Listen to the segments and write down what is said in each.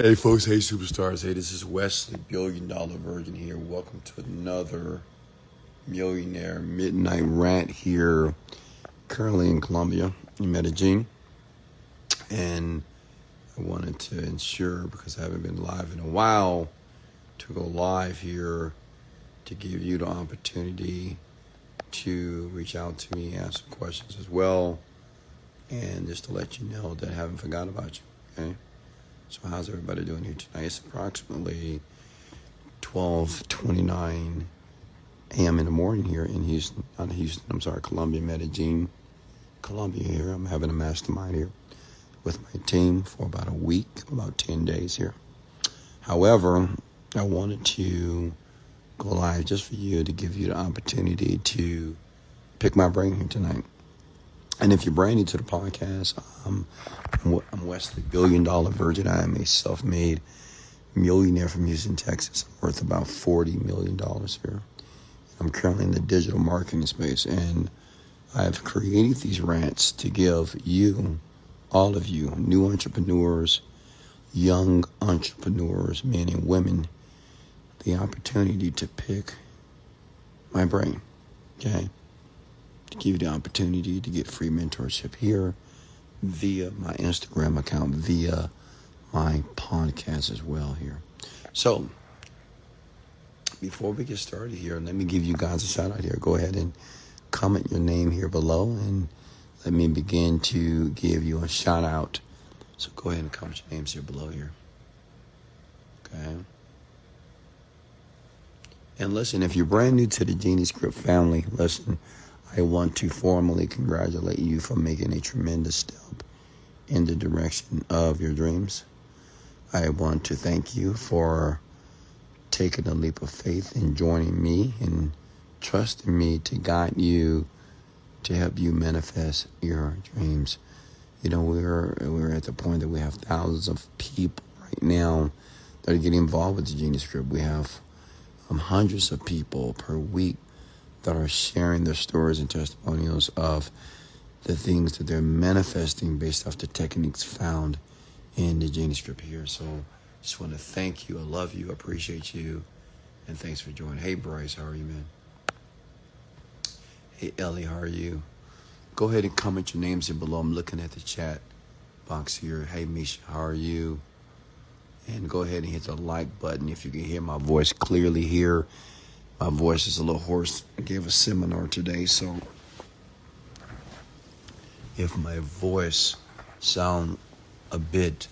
Hey folks, hey superstars, hey, this is Wesley, $1 billion Virgin here. Welcome to another Millionaire Midnight rant here, currently in Colombia, in Medellin. And I wanted to ensure, because I haven't been live in a while, to go live here to give you the opportunity to reach out to me, ask some questions as well, and just to let you know that I haven't forgotten about you, okay? So how's everybody doing here tonight? It's approximately 12:29 a.m. in the morning here in Houston, not Houston, I'm sorry, Colombia, Medellin, Colombia here. I'm having a mastermind here with my team for about a week, about 10 days here. However, I wanted to go live just for you to give you the opportunity to pick my brain here tonight. And if you're brand new to the podcast, I'm Wesley, $1 billion Virgin. I am a self-made millionaire from Houston, Texas. I'm worth about $40 million here. I'm currently in the digital marketing space, and I've created these rants to give you, all of you, new entrepreneurs, young entrepreneurs, men and women, the opportunity to pick my brain, okay? To give you the opportunity to get free mentorship here via my Instagram account, via my podcast as well here. So, before we get started here, let me give you guys a shout out here. Go ahead and comment your name here below, and let me begin to give you a shout out. So go ahead and comment your names here below here. Okay. And listen, if you're brand new to the Genie Script family, listen, I want to formally congratulate you for making a tremendous step in the direction of your dreams. I want to thank you for taking a leap of faith and joining me and trusting me to guide you, to help you manifest your dreams. You know, we're at the point that we have thousands of people right now that are getting involved with the Genie Script. We have hundreds of people per week that are sharing their stories and testimonials of the things that they're manifesting based off the techniques found in the Genie Script here. So just want to thank you. I love you. I appreciate you. And thanks for joining. Hey, Bryce, how are you, man? Hey, Ellie, how are you? Go ahead and comment your names here below. I'm looking at the chat box here. Hey, Misha, how are you? And go ahead and hit the like button if you can hear my voice clearly here. My voice is a little hoarse. I gave a seminar today, so if my voice sound a bit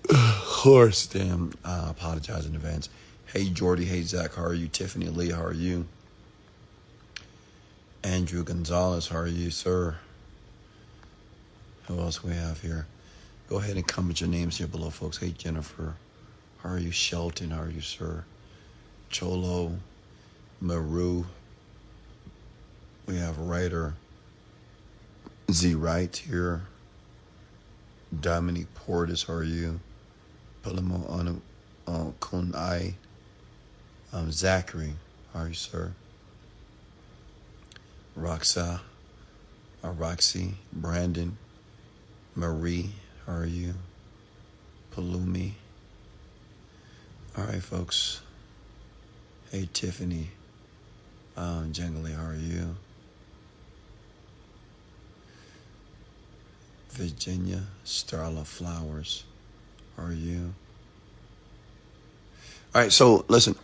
hoarse, then I apologize in advance. Hey, Jordy. Hey, Zach. How are you? Tiffany Lee. How are you? Andrew Gonzalez. How are you, sir? Who else we have here? Go ahead and comment your names here below, folks. Hey, Jennifer. How are you? Shelton. How are you, sir? Cholo. Maru. We have writer Z Wright here. Dominique Portis. How are you? Palamo Anu Kunai. Zachary. How are you, sir? Roxy. Brandon. Marie. How are you? Palumi. All right, folks. Hey, Tiffany. Jangly, how are you? Virginia Starla Flowers, how are you? All right, so listen,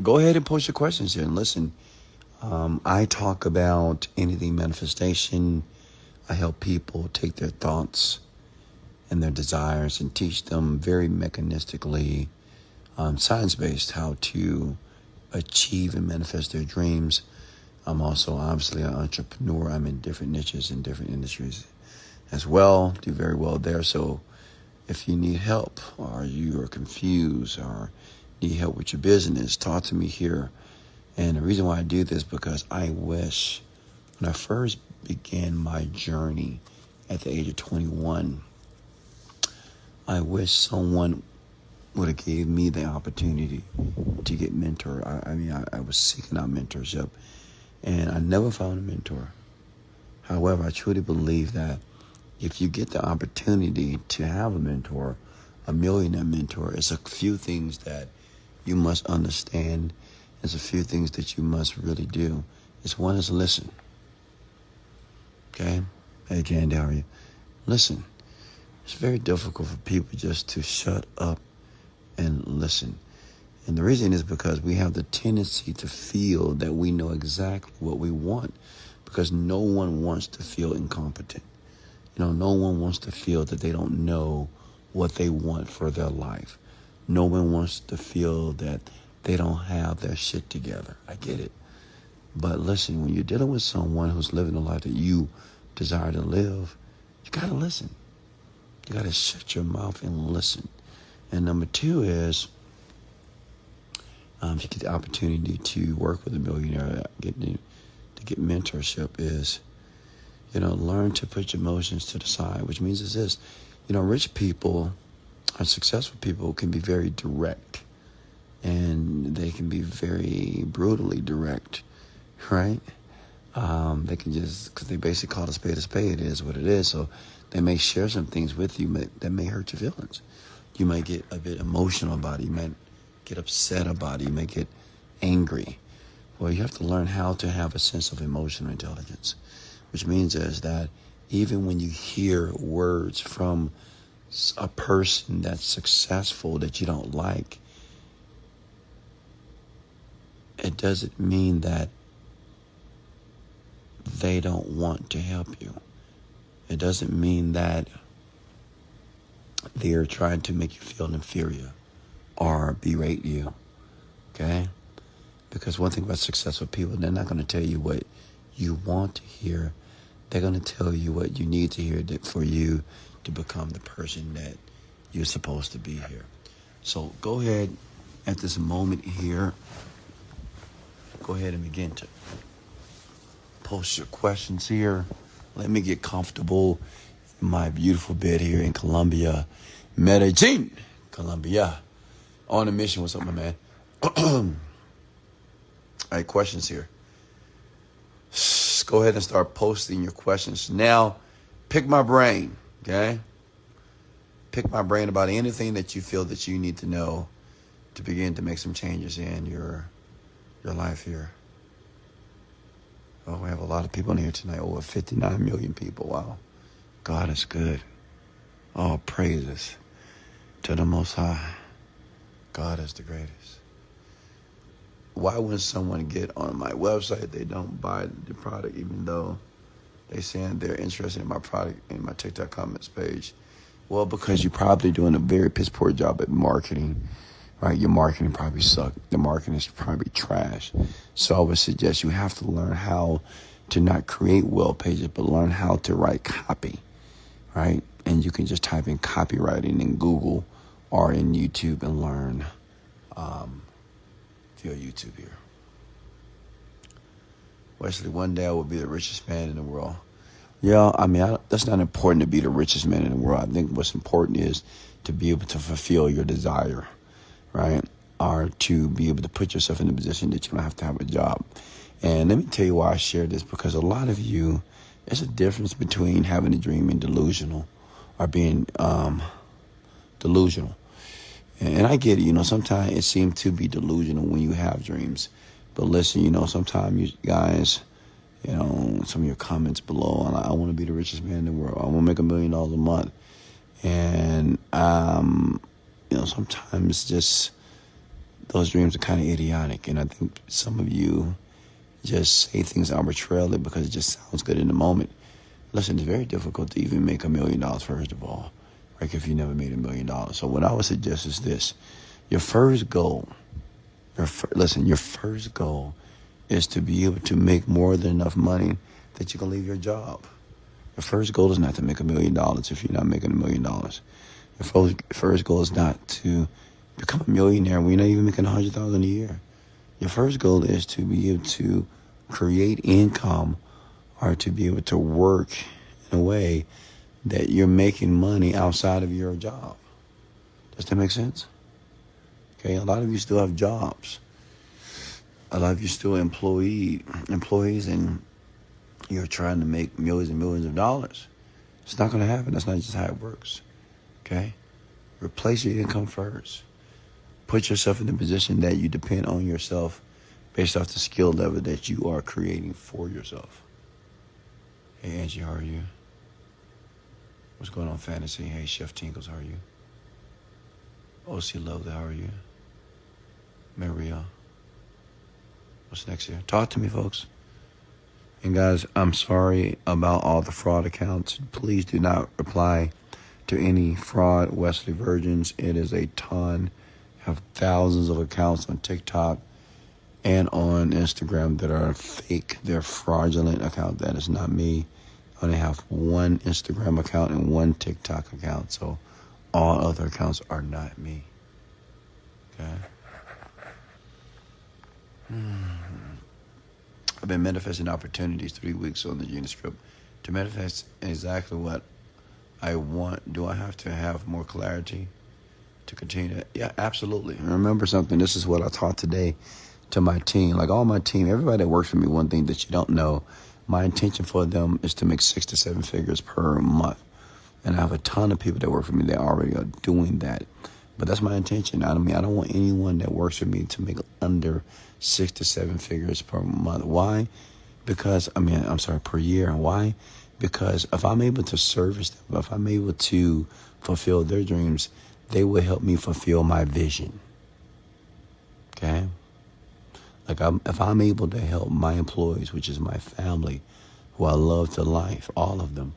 go ahead and post your questions here. And listen, I talk about anything manifestation. I help people take their thoughts and their desires and teach them very mechanistically, science-based, how to achieve and manifest their dreams. I'm also obviously an entrepreneur. I'm in different niches in different industries as well, do very well there. So if you need help, or you are confused, or need help with your business, talk to me here. And the reason why I do this, because I wish, when I first began my journey at the age of 21, I wish someone would have gave me the opportunity to get mentored. I was seeking out mentorship, and I never found a mentor. However, I truly believe that if you get the opportunity to have a mentor, a millionaire mentor, it's a few things that you must understand. There's a few things that you must really do. It's one is listen. Okay? Hey, Candy, how are you? Listen. It's very difficult for people just to shut up and listen. And the reason is because we have the tendency to feel that we know exactly what we want, because no one wants to feel incompetent. No one wants to feel that they don't know what they want for their life. No one wants to feel that they don't have their shit together. I get it. But listen, when you're dealing with someone who's living the life that you desire to live, you got to listen. You got to shut your mouth and listen. And number two is, if you get the opportunity to work with a millionaire, to get mentorship, is, learn to put your emotions to the side, which means is this, rich people or successful people can be very direct, and they can be very brutally direct, right? They can just, because they basically call a spade, it is what it is. So they may share some things with you that may hurt your feelings. You might get a bit emotional about it. You might get upset about it. You may get angry. Well, you have to learn how to have a sense of emotional intelligence, which means is that even when you hear words from a person that's successful that you don't like, it doesn't mean that they don't want to help you. It doesn't mean that they're trying to make you feel inferior or berate you, okay? Because one thing about successful people, they're not going to tell you what you want to hear. They're going to tell you what you need to hear for you to become the person that you're supposed to be here. So go ahead at this moment here. Go ahead and begin to post your questions here. Let me get comfortable in my beautiful bed here in Colombia, Medellin, Colombia. On a mission. What's up, my man? All right, questions here. Go ahead and start posting your questions. Now, pick my brain, okay? Pick my brain about anything that you feel that you need to know to begin to make some changes in your life here. Oh, we have a lot of people in here tonight. Over 59 million people. Wow. God is good. All praises to the Most High. God is the greatest. Why would someone get on my website, they don't buy the product, even though they saying they're interested in my product in my TikTok comments page? Well, because you're probably doing a very piss poor job at marketing, right? Your marketing probably sucked. The marketing is probably trash. So I would suggest you have to learn how to not create web pages, but learn how to write copy, right? And you can just type in copywriting in Google or in YouTube and learn via YouTube here. Wesley, one day I will be the richest man in the world. Yeah, that's not important to be the richest man in the world. I think what's important is to be able to fulfill your desire, right? Or to be able to put yourself in a position that you don't have to have a job. And let me tell you why I share this, because a lot of you, there's a difference between having a dream and delusional, or being delusional. And I get it, sometimes it seems to be delusional when you have dreams. But listen, sometimes you guys, some of your comments below, and I want to be the richest man in the world. I want to make $1 million a month. And, sometimes just those dreams are kind of idiotic. And I think some of you just say things arbitrarily because it just sounds good in the moment. Listen, it's very difficult to even make $1 million, first of all, like if you never made $1 million. So what I would suggest is this. Your first goal, your first goal is to be able to make more than enough money that you can leave your job. Your first goal is not to make $1 million if you're not making $1 million. Your first goal is not to become a millionaire when you're not even making $100,000 a year. Your first goal is to be able to create income, or to be able to work in a way that you're making money outside of your job. Does that make sense? Okay, a lot of you still have jobs. A lot of you still employees, and you're trying to make millions and millions of dollars. It's not going to happen. That's not just how it works. Okay? Replace your income first. Put yourself in the position that you depend on yourself based off the skill level that you are creating for yourself. Hey, Angie, how are you? What's going on, Fantasy? Hey, Chef Tinkles, how are you? OC Lovely, how are you? Maria. What's next here? Talk to me, folks. And guys, I'm sorry about all the fraud accounts. Please do not reply to any fraud Wesley Virgins. It is a ton. I have thousands of accounts on TikTok and on Instagram that are fake. They're fraudulent accounts. That is not me. I only have one Instagram account and one TikTok account. So all other accounts are not me. Okay? I've been manifesting opportunities 3 weeks on the Genius Script. To manifest exactly what I want, do I have to have more clarity to continue to? Yeah, absolutely. Remember something. This is what I taught today to my team. Like all my team, everybody that works for me, one thing that you don't know, my intention for them is to make 6 to 7 figures per month. And I have a ton of people that work for me that already are doing that. But that's my intention. I don't want anyone that works for me to make under 6 to 7 figures per month. Why? Because, per year. And why? Because if I'm able to service them, if I'm able to fulfill their dreams, they will help me fulfill my vision. Okay? Like if I'm able to help my employees, which is my family, who I love to life, all of them,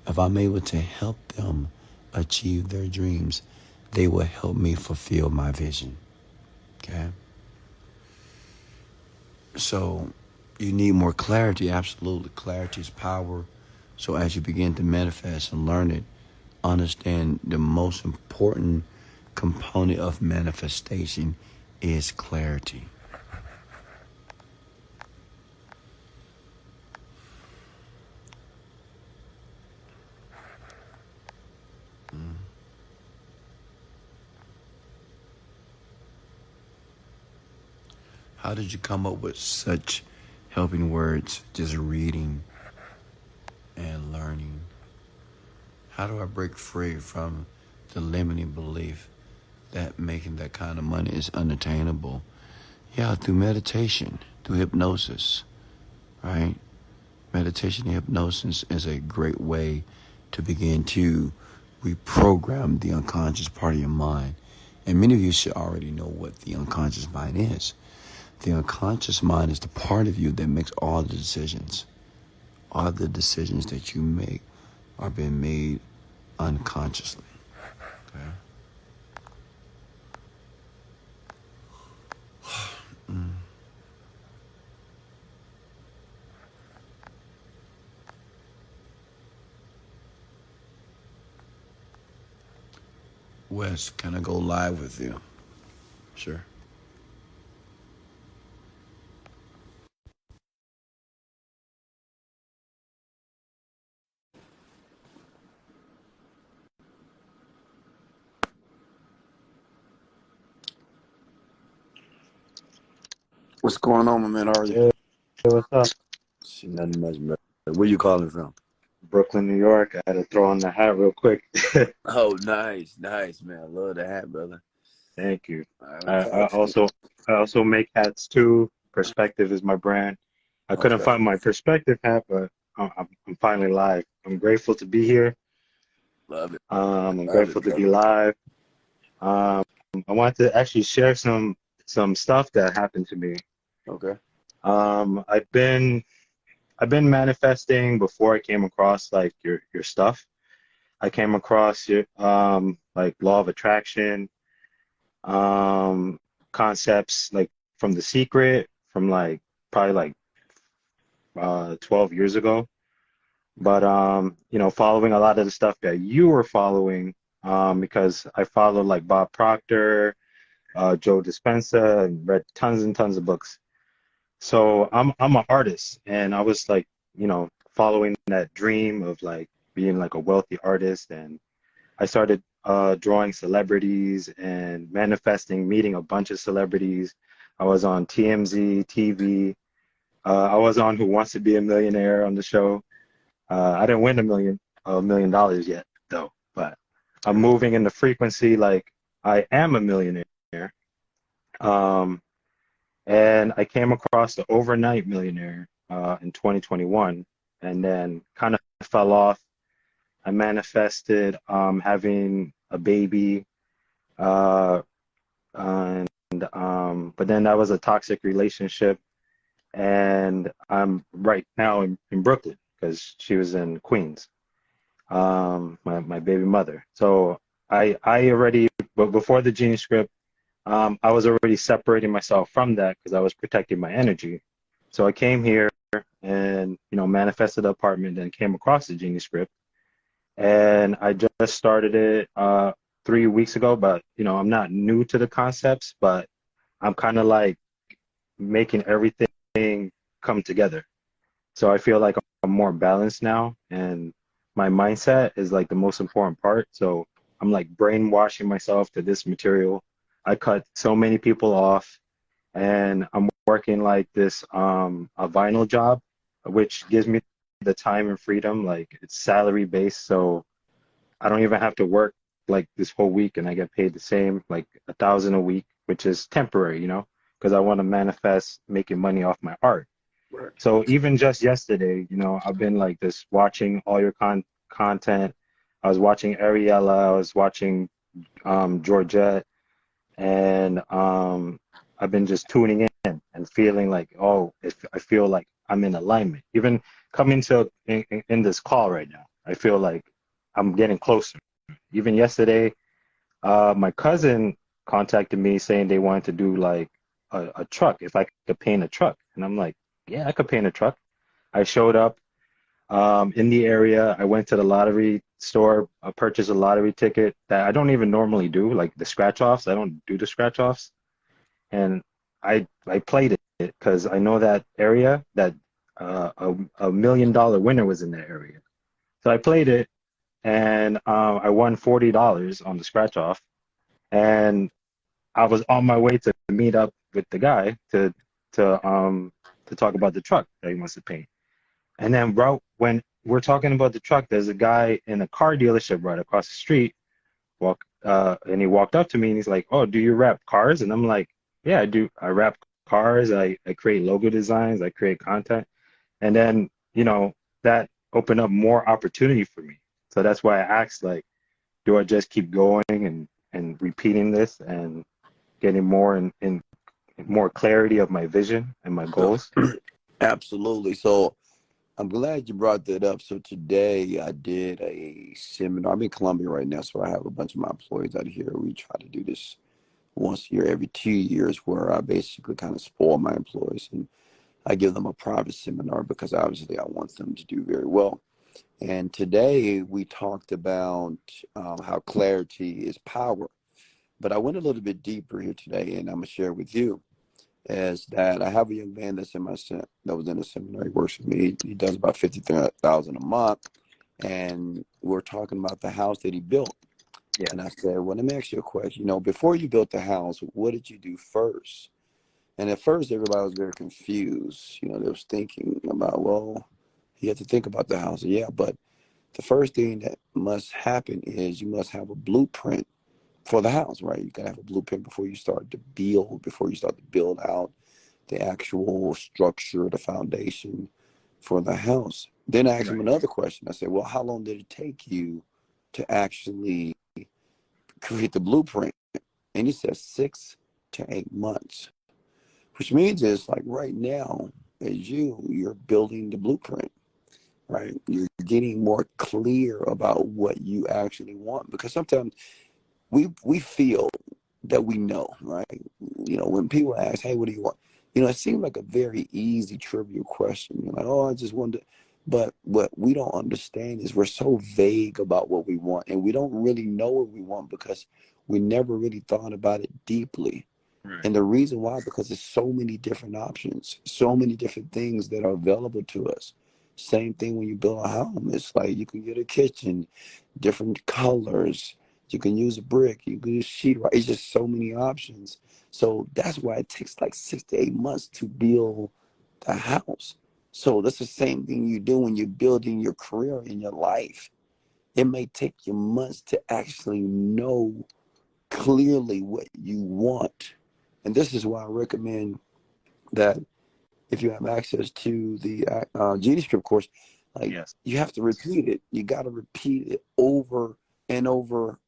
if I'm able to help them achieve their dreams, they will help me fulfill my vision. Okay? So you need more clarity. Absolutely. Clarity is power. So as you begin to manifest and learn it, understand the most important component of manifestation is clarity. How did you come up with such helping words, just reading and learning? How do I break free from the limiting belief that making that kind of money is unattainable? Yeah, through meditation, through hypnosis, right? Meditation and hypnosis is a great way to begin to reprogram the unconscious part of your mind. And many of you should already know what the unconscious mind is. The unconscious mind is the part of you that makes all the decisions. All the decisions that you make are being made unconsciously. Okay? Wes, can I go live with you? Sure. What's going on, my man? How are you? Hey, what's up? See, nothing much better. Where you calling from? Brooklyn, New York. I had to throw on the hat real quick. Oh, nice, man. I love the hat, brother. Thank you. I I, haven't I talked to you. also I also make hats too. Perspective is my brand. I couldn't Okay, find my perspective hat, but I'm finally live. I'm grateful to be here. love it, I'm love it, grateful to be brother. live. Um, I wanted to actually share some stuff that happened to me. Okay, Um, I've been I've been manifesting before I came across like your stuff. I came across your like law of attraction, um, concepts like from The Secret from like probably like 12 years ago. But following a lot of the stuff that you were following, because I followed like Bob Proctor, Joe Dispenza, and read tons and tons of books. So I'm an artist, and I was like, following that dream of like being like a wealthy artist, and I started drawing celebrities and manifesting, meeting a bunch of celebrities. I was on TMZ, TV. I was on Who Wants to Be a Millionaire on the show. I didn't win a million. $1 million yet, though. But I'm moving in the frequency like I am a millionaire. Um, and I came across the overnight millionaire in 2021, and then kind of fell off. I manifested having a baby, uh, and but then that was a toxic relationship, and I'm right now in Brooklyn because she was in Queens, my baby mother. So I already, but before the Genie script, I was already separating myself from that because I was protecting my energy. So I came here and manifested the apartment and came across the Genie script, and I just started it 3 weeks ago. But I'm not new to the concepts, but I'm kind of like making everything come together. So I feel like I'm more balanced now, and my mindset is like the most important part. So I'm like brainwashing myself to this material. I cut so many people off, and I'm working like this a vinyl job, which gives me the time and freedom. Like it's salary based, so I don't even have to work like this whole week, and I get paid the same, like 1,000 a week, which is temporary, because I want to manifest making money off my art. Right. So even just yesterday, I've been like this watching all your content. I was watching Ariella, I was watching Georgette, and I've been just tuning in and feeling like, oh, if I feel like I'm in alignment. Even coming to in this call right now, I feel like I'm getting closer. Even yesterday, my cousin contacted me saying they wanted to do like a truck, if I could paint a truck. And I'm like, yeah, I could paint a truck. I showed up in the area. I went to the lottery store. I purchased a lottery ticket that I don't even normally do, like the scratch offs. I don't do the scratch offs. And I played it because I know that area, that $1 million winner was in that area. So I played it, and I won $40 on the scratch off. And I was on my way to meet up with the guy to talk about the truck that he wants to paint. And then right when we're talking about the truck, there's a guy in a car dealership right across the street. And he walked up to me and he's like, "Oh, do you wrap cars?" And I'm like, "Yeah, I do. I wrap cars. I create logo designs. I create content." And then that opened up more opportunity for me. So that's why I asked, like, do I just keep going and repeating this and getting more in more clarity of my vision and my So, goals? absolutely. So I'm glad you brought that up. So today I did a seminar. I'm in Colombia right now, so I have a bunch of my employees out here. We try to do this once a year, every 2 years, where I basically kind of spoil my employees and I give them a private seminar because obviously I want them to do very well. And today we talked about how clarity is power. But I went a little bit deeper here today, and I'm gonna share with you is that I have a young man that's in my that was in the seminar. He works with me. He does about 50,000 a month, and we're talking about the house that he built. Yeah. And I said, well, let me ask you a question. Before you built the house, what did you do first? And at first, everybody was very confused. They was thinking about, well, you have to think about the house. Yeah, but the first thing that must happen is you must have a blueprint for the house, right? You gotta have a blueprint before you start to build out the actual structure, the foundation for the house. Then I asked him Right. another question. I said, well, how long did it take you to actually create the blueprint? And he said 6 to 8 months, which means it's like right now, as you're building the blueprint, right? You're getting more clear about what you actually want, because sometimes we feel that we know, right? When people ask, hey, what do you want? It seems like a very easy, trivial question. You're like, oh, I just wanted to. But what we don't understand is we're so vague about what we want, and we don't really know what we want because we never really thought about it deeply. Right. And the reason why, because there's so many different options, so many different things that are available to us. Same thing when you build a home. It's like you can get a kitchen, different colors. You can use a brick. You can use sheetrock. It's just so many options. So that's why it takes like 6 to 8 months to build the house. So that's the same thing you do when you're building your career in your life. It may take you months to actually know clearly what you want. And this is why I recommend that if you have access to the Genie Script course, like Yes. you have to repeat it. You got to repeat it over and over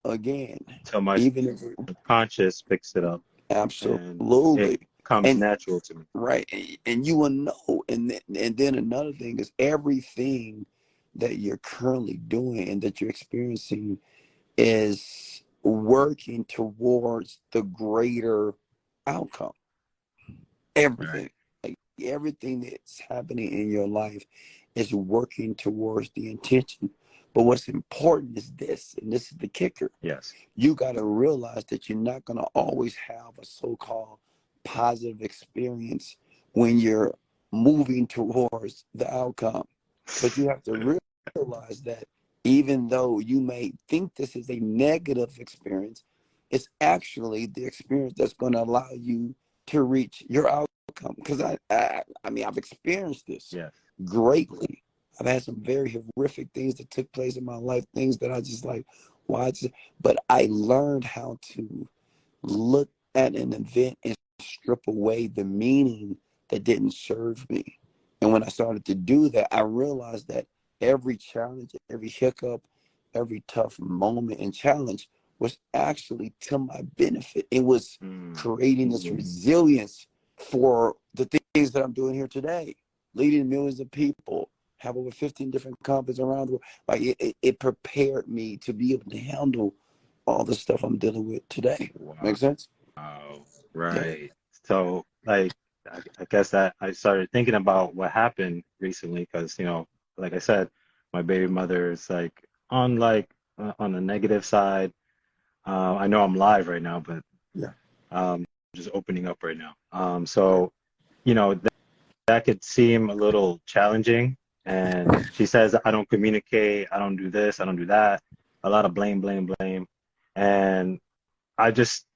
again, Till my even if subconscious picks it up and it absolutely. comes And natural to me. right, and you will know. And then another thing is everything that you're currently doing and that you're experiencing is working towards the greater outcome. Right. Everything, like everything that's happening in your life is working towards the intention. But what's important is this, and this is the kicker. Yes. You got to realize that you're not going to always have a so-called positive experience when you're moving towards the outcome. But you have to realize that even though you may think this is a negative experience, it's actually the experience that's going to allow you to reach your outcome. Because I mean, I've experienced this Yes. greatly. I've had some very horrific things that took place in my life, things that I just like, why? But I learned how to look at an event and strip away the meaning that didn't serve me. And when I started to do that, I realized that every challenge, every hiccup, every tough moment and challenge was actually to my benefit. It was Mm. creating this resilience for the things that I'm doing here today, leading millions of people, have over 15 different companies around the world. Like it prepared me to be able to handle all the stuff I'm dealing with today. Wow. Make sense? Yeah. Right. So, like, I guess that I started thinking about what happened recently because, like I said, my baby mother is on the negative side. I know I'm live right now, but Yeah. um, just opening up right now. Right. So, that could seem a little challenging. And she says, I don't communicate, I don't do this, I don't do that. A lot of blame, blame, blame. And I just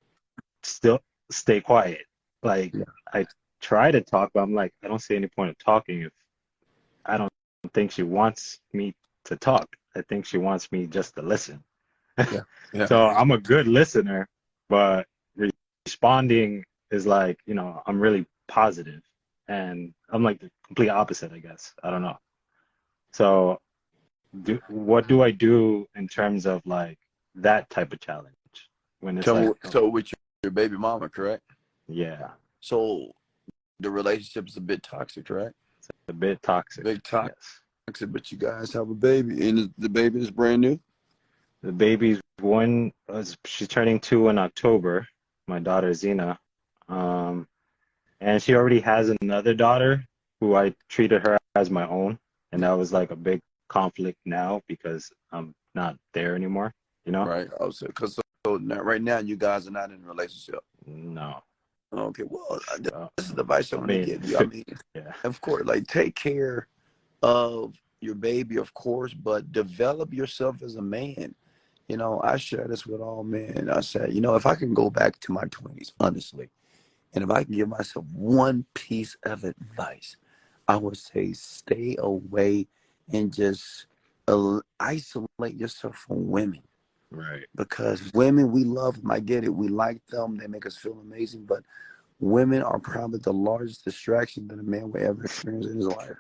still stay quiet. Like Yeah. I try to talk, but I'm like, I don't see any point of talking if I don't think she wants me to talk. I think she wants me just to listen. Yeah. Yeah. So I'm a good listener, but responding is like, I'm really positive, and I'm like the complete opposite, I guess. I don't know. So what do I do in terms of like that type of challenge when it's like, oh, So with your baby mama, correct? yeah, So the relationship is a bit toxic, correct? a bit toxic. Big toxic, Yes. but you guys have a baby, and the baby is brand new. The baby's one, she's turning 2 in October, my daughter Zena. Um, and she already has another daughter who I treated her as my own. And that was like a big conflict now because I'm not there anymore, you know? Right. Also, because so now, right now, you guys are not in a relationship. No. Okay. Well, So, this is the advice I I want to mean, give you. I mean, yeah. of course, like take care of your baby, of course, but develop yourself as a man. I share this with all men. I said, if I can go back to my 20s, honestly, and if I can give myself one piece of advice, I would say stay away and just isolate yourself from women. Right. Because women, we love them. I get it. We like them. They make us feel amazing. But women are probably the largest distraction that a man will ever experience in his life.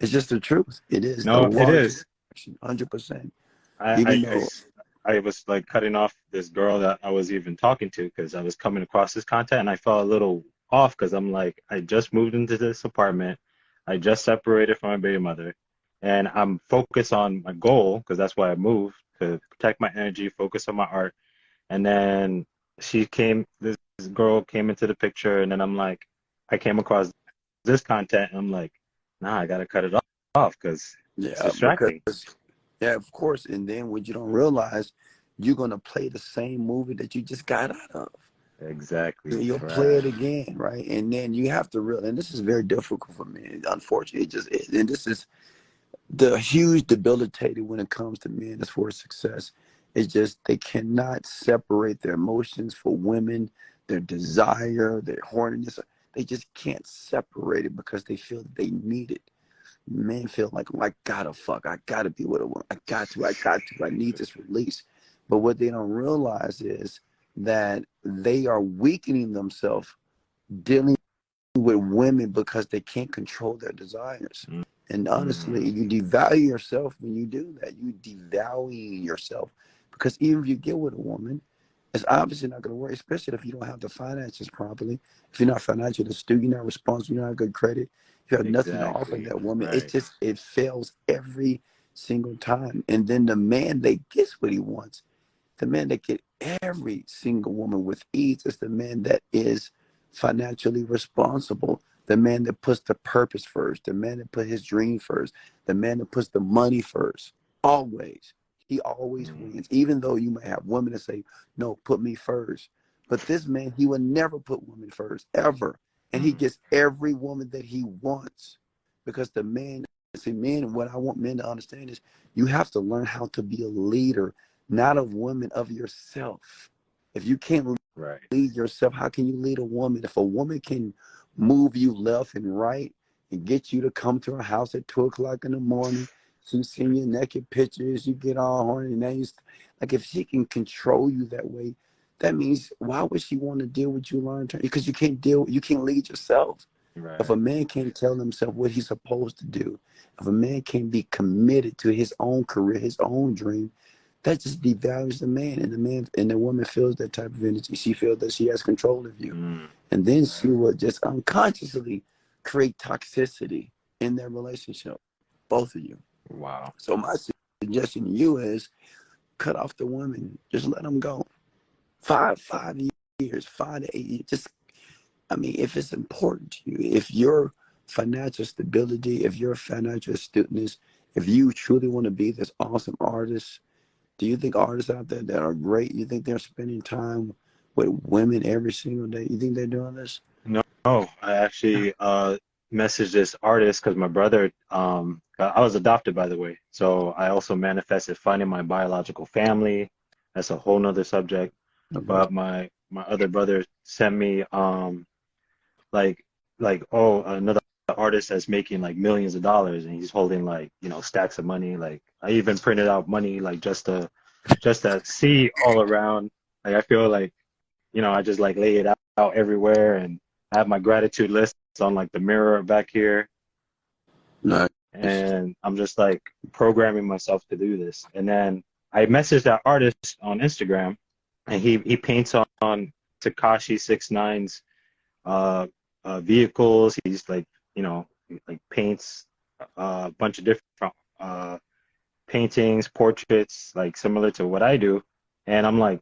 It's just the truth. It is the No, it largest is. distraction, 100%. I, I, Even I though, s- I was like cutting off this girl that I was even talking to because I was coming across this content and I felt a little off because I'm like, I just moved into this apartment. I just separated from my baby mother and I'm focused on my goal because that's why I moved to protect my energy, focus on my art. And then this girl came into the picture and then I'm like, I came across this content and I'm like, nah, I gotta cut it off because it's yeah, distracting. because, yeah, of course. And then what you don't realize, you're going to play the same movie that you just got out of. Exactly. You'll play Right. it again, right? And then you have to realize, and this is very difficult for me. Unfortunately, it just is. And this is the huge debilitating when it comes to men as far as success. It's just they cannot separate their emotions for women, their desire, their horniness. They just can't separate it because they feel that they need it. men feel like, oh, I gotta fuck, I gotta be with a woman, I need this release. But what they don't realize is that they are weakening themselves dealing with women because they can't control their desires. And honestly, Mm. you devalue yourself when you do that. You devalue yourself because even if you get with a woman, it's obviously not going to work, especially if you don't have the finances properly. If you're not financially astute, you're not responsible, you don't have good credit, you have nothing to offer Exactly. that woman. It's Right. just, it fails every single time. And then the man that gets what he wants, the man that get every single woman with ease is the man that is financially responsible, the man that puts the purpose first, the man that put his dream first, the man that puts the money first. Always. He always Mm. wins. Even though you may have women that say, no, put me first. But this man, he will never put women first, ever. And he Mm. gets every woman that he wants. Because the man, see, men, what I want men to understand is you have to learn how to be a leader, not of women, of yourself. If you can't Right. lead yourself, how can you lead a woman? If a woman can move you left and right and get you to come to her house at 2 o'clock in the morning, she's seeing your naked pictures, you get all horny, and then you like, if she can control you that way, that means why would she want to deal with you long term? Because you can't lead yourself. If a Right. man can't tell himself what he's supposed to do, if a man can't be committed to his own career, his own dream, that just devalues the man. And the man and the woman feels that type of energy. She feels that she has control of you. Mm. And then she Right. will just unconsciously create toxicity in their relationship, both of you. Wow. So my suggestion to you is cut off the women. Just let them go. 5 years, 5 to 8 years. Just, I mean, if it's important to you, if your financial stability, if your financial astuteness, if you truly want to be this awesome artist, do you think artists out there that are great, you think they're spending time with women every single day? You think they're doing this? No, I actually messaged this artist because my brother, I was adopted, by the way. So I also manifested finding my biological family. That's a whole nother subject. Okay. But my other brother sent me like oh, another artist that's making like millions of dollars, and he's holding like, stacks of money. Like I even printed out money like just to see all around. Like I feel like, I just like lay it out everywhere, and I have my gratitude list on like the mirror back here, Nice. and I'm just like programming myself to do this. And then I messaged that artist on Instagram, and he paints on Takashi 69's vehicles. He's like, like paints a bunch of different paintings, portraits, like similar to what I do. And I'm like,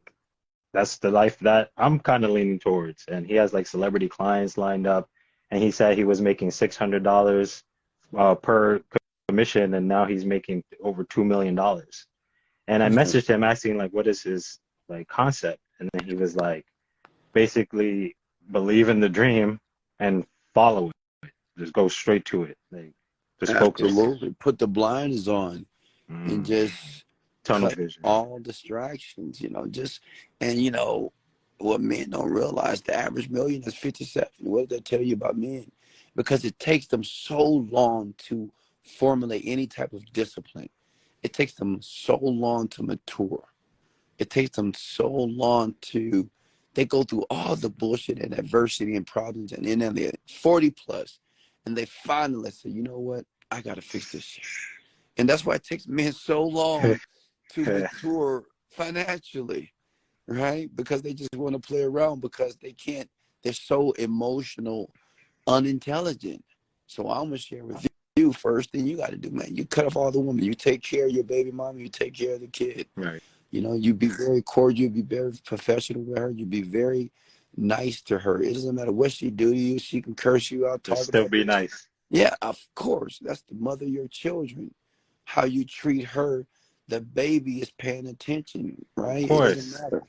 that's the life that I'm kind of leaning towards. And he has like celebrity clients lined up. And he said he was making $600 per commission, and now he's making over $2 million. And I Okay. messaged him asking like, what is his like concept? And then he was like, basically believe in the dream and follow it. Just go straight to it. Like, just focus. Absolutely. Put the blinders on and Mm, just tunnel cut vision. all distractions, and what men don't realize, the average million is 57. What does that tell you about men? Because it takes them so long to formulate any type of discipline. It takes them so long to mature. It takes them so long they go through all the bullshit and adversity and problems, and then they're 40 plus, and they finally say, you know what? I got to fix this shit. And that's why it takes men so long to mature financially, right? Because they just want to play around because they can't, they're so emotional, unintelligent. So I'm going to share with you first thing you got to do, man. You cut off all the women. You take care of your baby mama. You take care of the kid. Right. You be very cordial, you be very professional with her, you be very nice to her. It doesn't matter what she do to you. She can curse you out, Just talk still about be this. nice. Yeah, of course. That's the mother of your children. How you treat her, the baby is paying attention, Of right? It doesn't course. matter.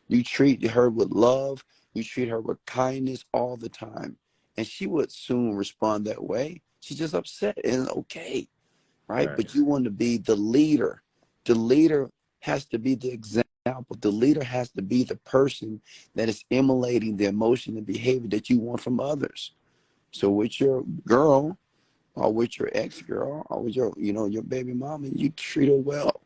You treat her with love, you treat her with kindness all the time. And she would soon respond that way. She's just upset and okay, right? Right. But you want to be the leader. The leader has to be the example. The leader has to be the person that is emulating the emotion and behavior that you want from others. So with your girl, or with your ex girl or with your, your baby mama, you treat her well.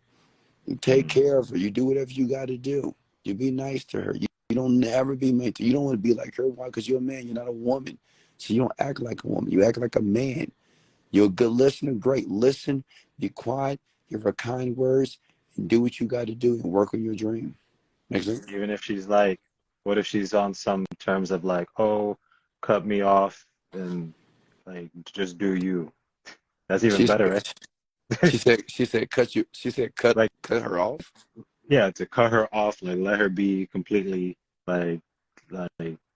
You take Mm. care of her. You do whatever you got to do. You be nice to her. You don't never be mean to. You don't want to be like her. Why? Because you're a man. You're not a woman. So you don't act like a woman. You act like a man. You're a good listener. Great. Listen. Be quiet. Give her kind words, and do what you got to do and work on your dream. Make sense? Even if she's like, what if she's on some terms of like, oh, cut me off and like just do you. That's even She better, said. right? She said. Cut you. She said. Cut. Like, Cut her off. yeah, to cut her off, like let her be completely like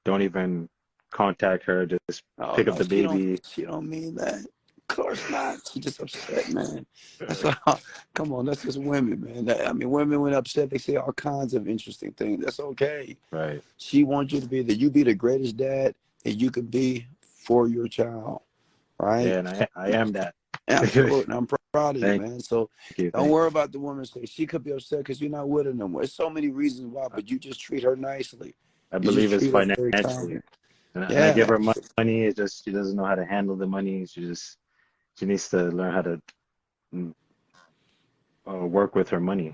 don't even contact her, just Oh pick up no, the she don't. baby. She don't mean that. Of course not. She just upset, man. That's all. Come on, that's just women, man. I mean, women when upset, they say all kinds of interesting things. That's okay. Right. She wants you to be that. You be the greatest dad that you could be for your child, right? Yeah, and I am that. Absolutely. And I'm proud of you, Thank man. So you, don't thank worry you. about the woman say she could be upset because you're not with her no more. There's so many reasons why, I but you just treat her nicely. I You just believe it's treat her very financially. kindly. And I give Yeah. her money. It's just she doesn't know how to handle the money. She needs to learn how to mm, work with her money.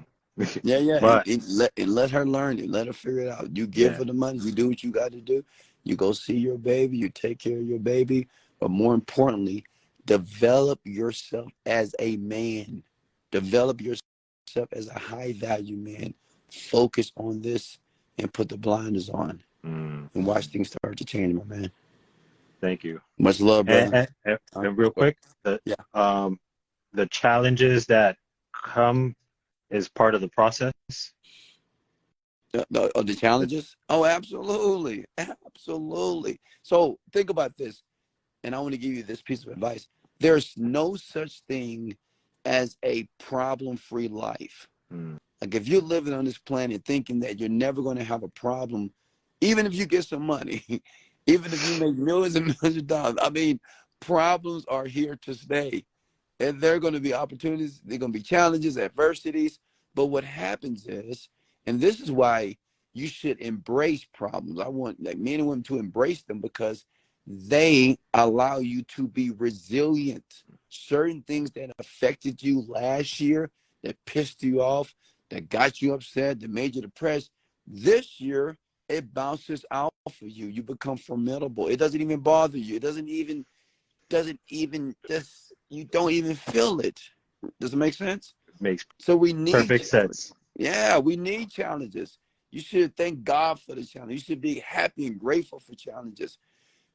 Yeah, yeah, and, But let her learn it. Let her figure it out. You give yeah, her the money. You do what you got to do. You go see your baby. You take care of your baby. But more importantly, develop yourself as a man. Develop yourself as a high value man. Focus on this and put the blinders on and watch mm, things start to change, my man. thank you. Much love, And, brother. and, and and real quick, Yeah. um the challenges that come is part of the process. The challenges? Oh, absolutely. Absolutely. So think about this. And I want to give you this piece of advice. There's no such thing as a problem-free life. Mm, Like if you're living on this planet thinking that you're never going to have a problem, even if you get some money, even if you make millions and millions of dollars, I mean, problems are here to stay. And there are going to be opportunities, there are going to be challenges, adversities. But what happens is, and this is why you should embrace problems. I want like men and women to embrace them because they allow you to be resilient. Certain things that affected you last year, that pissed you off, that got you upset, that made you depressed, this year it bounces out for you. You become formidable. It doesn't even bother you. It doesn't even just you don't even feel it. Does it make sense? makes So we need perfect challenges. sense. Yeah, we need challenges. You should thank God for the challenge. You should be happy and grateful for challenges.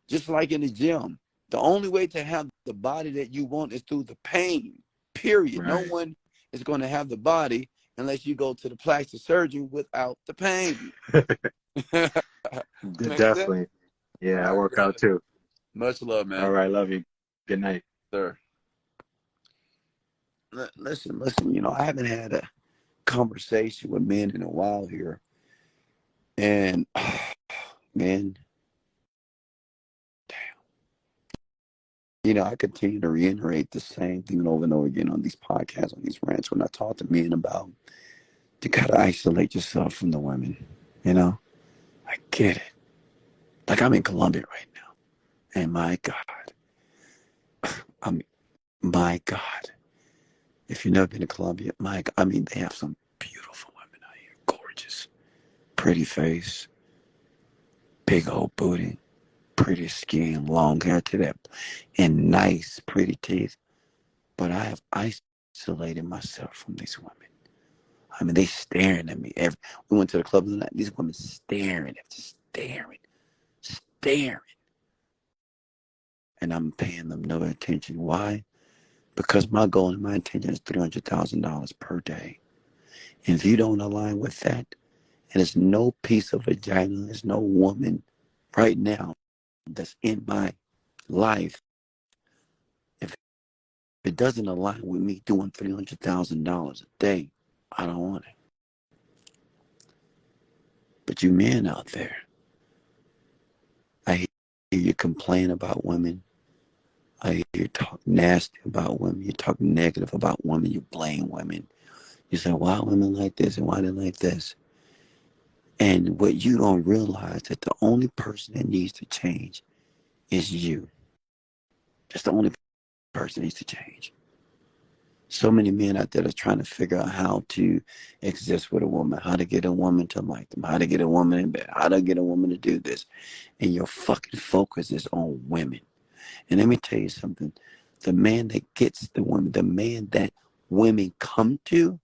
Just like in the gym, the only way to have the body that you want is through the pain. Period. No Right. one is going to have the body unless you go to the plastic surgeon without the pain. Make sense? Definitely. All Yeah, I right, work out brother. too. Much love, All man. right, love you. Good night. Sir. Listen. I haven't had a conversation with men in a while here, and man, I continue to reiterate the same thing over and over again on these podcasts, on these rants. When I talk to men about, you gotta isolate yourself from the women. You know, I get it. Like I'm in Colombia right now, and my God, I mean, my God, if you've never been to Colombia, I mean, they have some beautiful women out here, gorgeous, pretty face, big old booty, pretty skin, long hair to that, and nice, pretty teeth. But I have isolated myself from these women. I mean, they staring at me. We went to the club tonight. These women staring at me, just staring. And I'm paying them no attention. Why? Because my goal and my intention is $300,000 per day. And if you don't align with that, and there's no piece of vagina, there's no woman right now that's in my life, if it doesn't align with me doing $300,000 a day, I don't want it. But you men out there, I hear you complain about women. I hear you talk nasty about women. You talk negative about women. You blame women. You say, why are women like this and why they like this? And what you don't realize that the only person that needs to change is you. That's the only person needs to change. So many men out there are trying to figure out how to exist with a woman, how to get a woman to like them, how to get a woman in bed, how to get a woman to do this. And your fucking focus is on women. And let me tell you something. The man that gets the woman, the man that women come to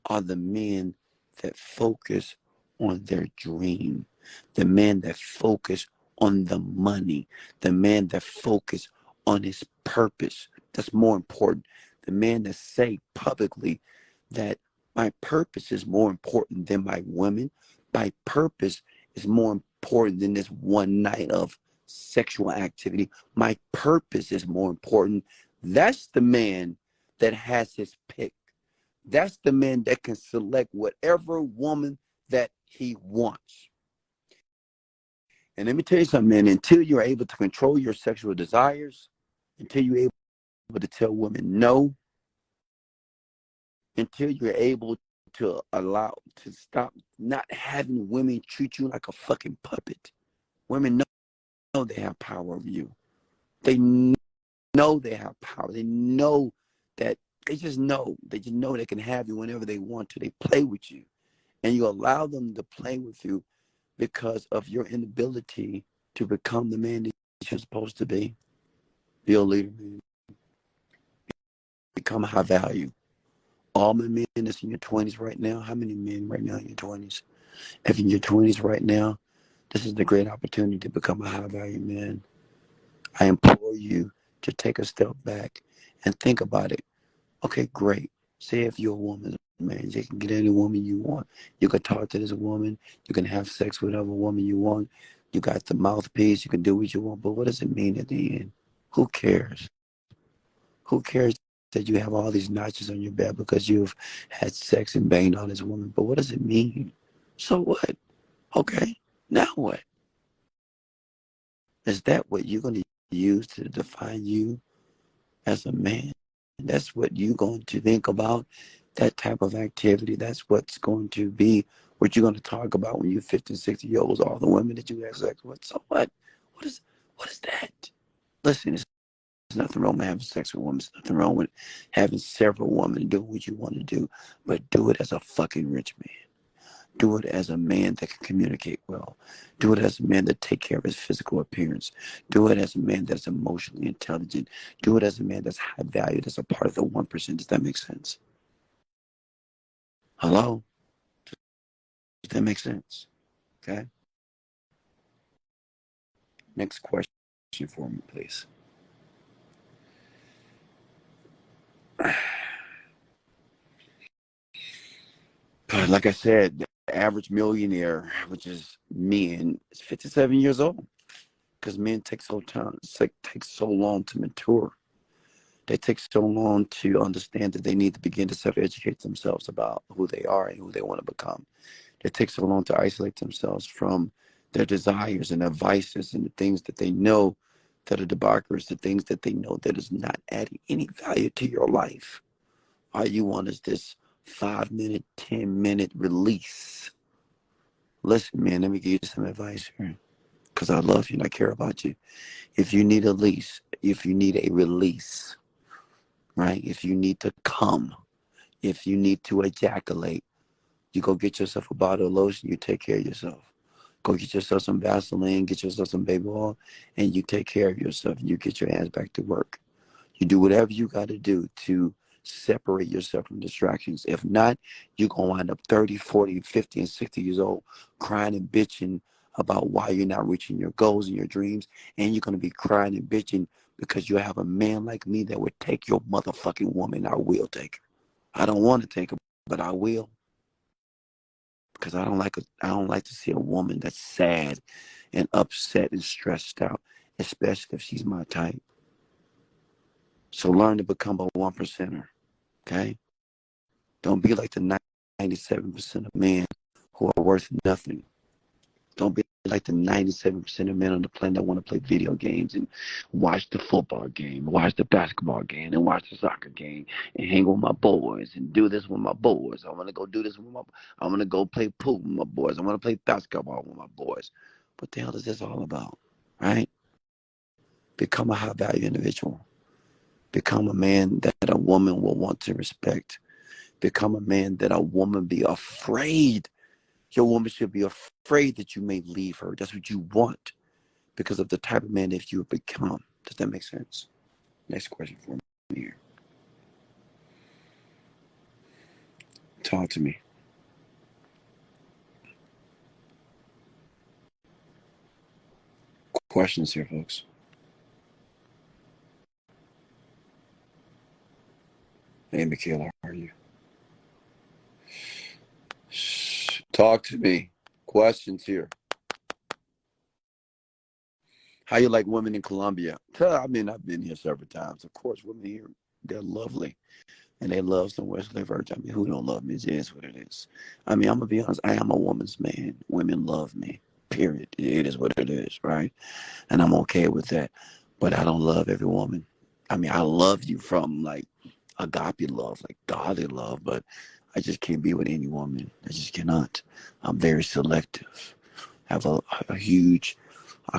are the men that focus on their dream, the man that focus on the money, the man that focus on his purpose. That's more important. The man that say publicly that my purpose is more important than my women. My purpose is more important than this one night of sexual activity. My purpose is more important. That's the man that has his pick. That's the man that can select whatever woman that he wants. And let me tell you something, man, until you're able to control your sexual desires, until you're able to tell women no, until you're able to allow to stop not having women treat you like a fucking puppet. Women know they have power over you. They know they have power. They know that they just know. They just know they can have you whenever they want to. They play with you. And you allow them to play with you because of your inability to become the man that you're supposed to be. Be a leader, man. Become high value. All my men that's in your 20s right now, how many men right now in your 20s? If in your 20s right now, this is the great opportunity to become a high value man. I implore you to take a step back and think about it. Okay, great. Say if you're a woman, man, you can get any woman you want. You can talk to this woman. You can have sex with whatever woman you want. You got the mouthpiece. You can do what you want. But what does it mean at the end? Who cares? Who cares that you have all these notches on your back because you've had sex and banged on this woman? But what does it mean? So what? Okay, now what? Is that what you're going to use to define you as a man? That's what you're going to think about, that type of activity. That's what's going to be what you're going to talk about when you're 50, 60 years old, all the women that you have sex with. So what? What is that? Listen, there's nothing wrong with having sex with women. There's nothing wrong with having several women do what you want to do, but do it as a fucking rich man. Do it as a man that can communicate well. Do it as a man that take care of his physical appearance. Do it as a man that's emotionally intelligent. Do it as a man that's high valued as a part of the 1%. Does that make sense? Hello? Does that make sense? Okay. Next question for me, please. Like I said, the average millionaire, which is men, is 57 years old. Because men take takes so long to mature. They take so long to understand that they need to begin to self-educate themselves about who they are and who they want to become. They take so long to isolate themselves from their desires and their vices and the things that they know that are debaucheries, the things that they know that is not adding any value to your life. All you want is this 5-minute, 10-minute release. Listen, man, let me give you some advice here. Because I love you and I care about you. If you need a lease, if you need a release, right? If you need to come, if you need to ejaculate, you go get yourself a bottle of lotion, you take care of yourself. Go get yourself some Vaseline, get yourself some baby oil, and you take care of yourself and you get your ass back to work. You do whatever you got to do to separate yourself from distractions. If not, you're going to wind up 30, 40, 50, and 60 years old crying and bitching about why you're not reaching your goals and your dreams. And you're going to be crying and bitching because you have a man like me that would take your motherfucking woman. I will take her. I don't want to take her, but I will. Because I don't like to see a woman that's sad and upset and stressed out, especially if she's my type. So learn to become a 1%er, okay? Don't be like the 97% of men who are worth nothing. Don't be like the 97% of men on the planet that want to play video games and watch the football game, watch the basketball game, and watch the soccer game, and hang with my boys and do this with my boys. I want to go do this with I want to go play pool with my boys. I want to play basketball with my boys. What the hell is this all about, right? Become a high-value individual. Become a man that a woman will want to respect. Become a man that a woman be afraid. Your woman should be afraid that you may leave her. That's what you want because of the type of man that you have become. Does that make sense? Next question for me here. Talk to me. Questions here, folks. Hey, Michaela, how are you? Shh. Talk to me. Questions here. How you like women in Colombia? I mean, I've been here several times. Of course, women here, they're lovely. And they love some Wesley Virgin. I mean, who don't love me? It is what it is. I mean, I'm going to be honest. I am a woman's man. Women love me, period. It is what it is, right? And I'm okay with that. But I don't love every woman. I mean, I love you from like agape love, like godly love, but I just can't be with any woman. I just cannot. I'm very selective. I have a huge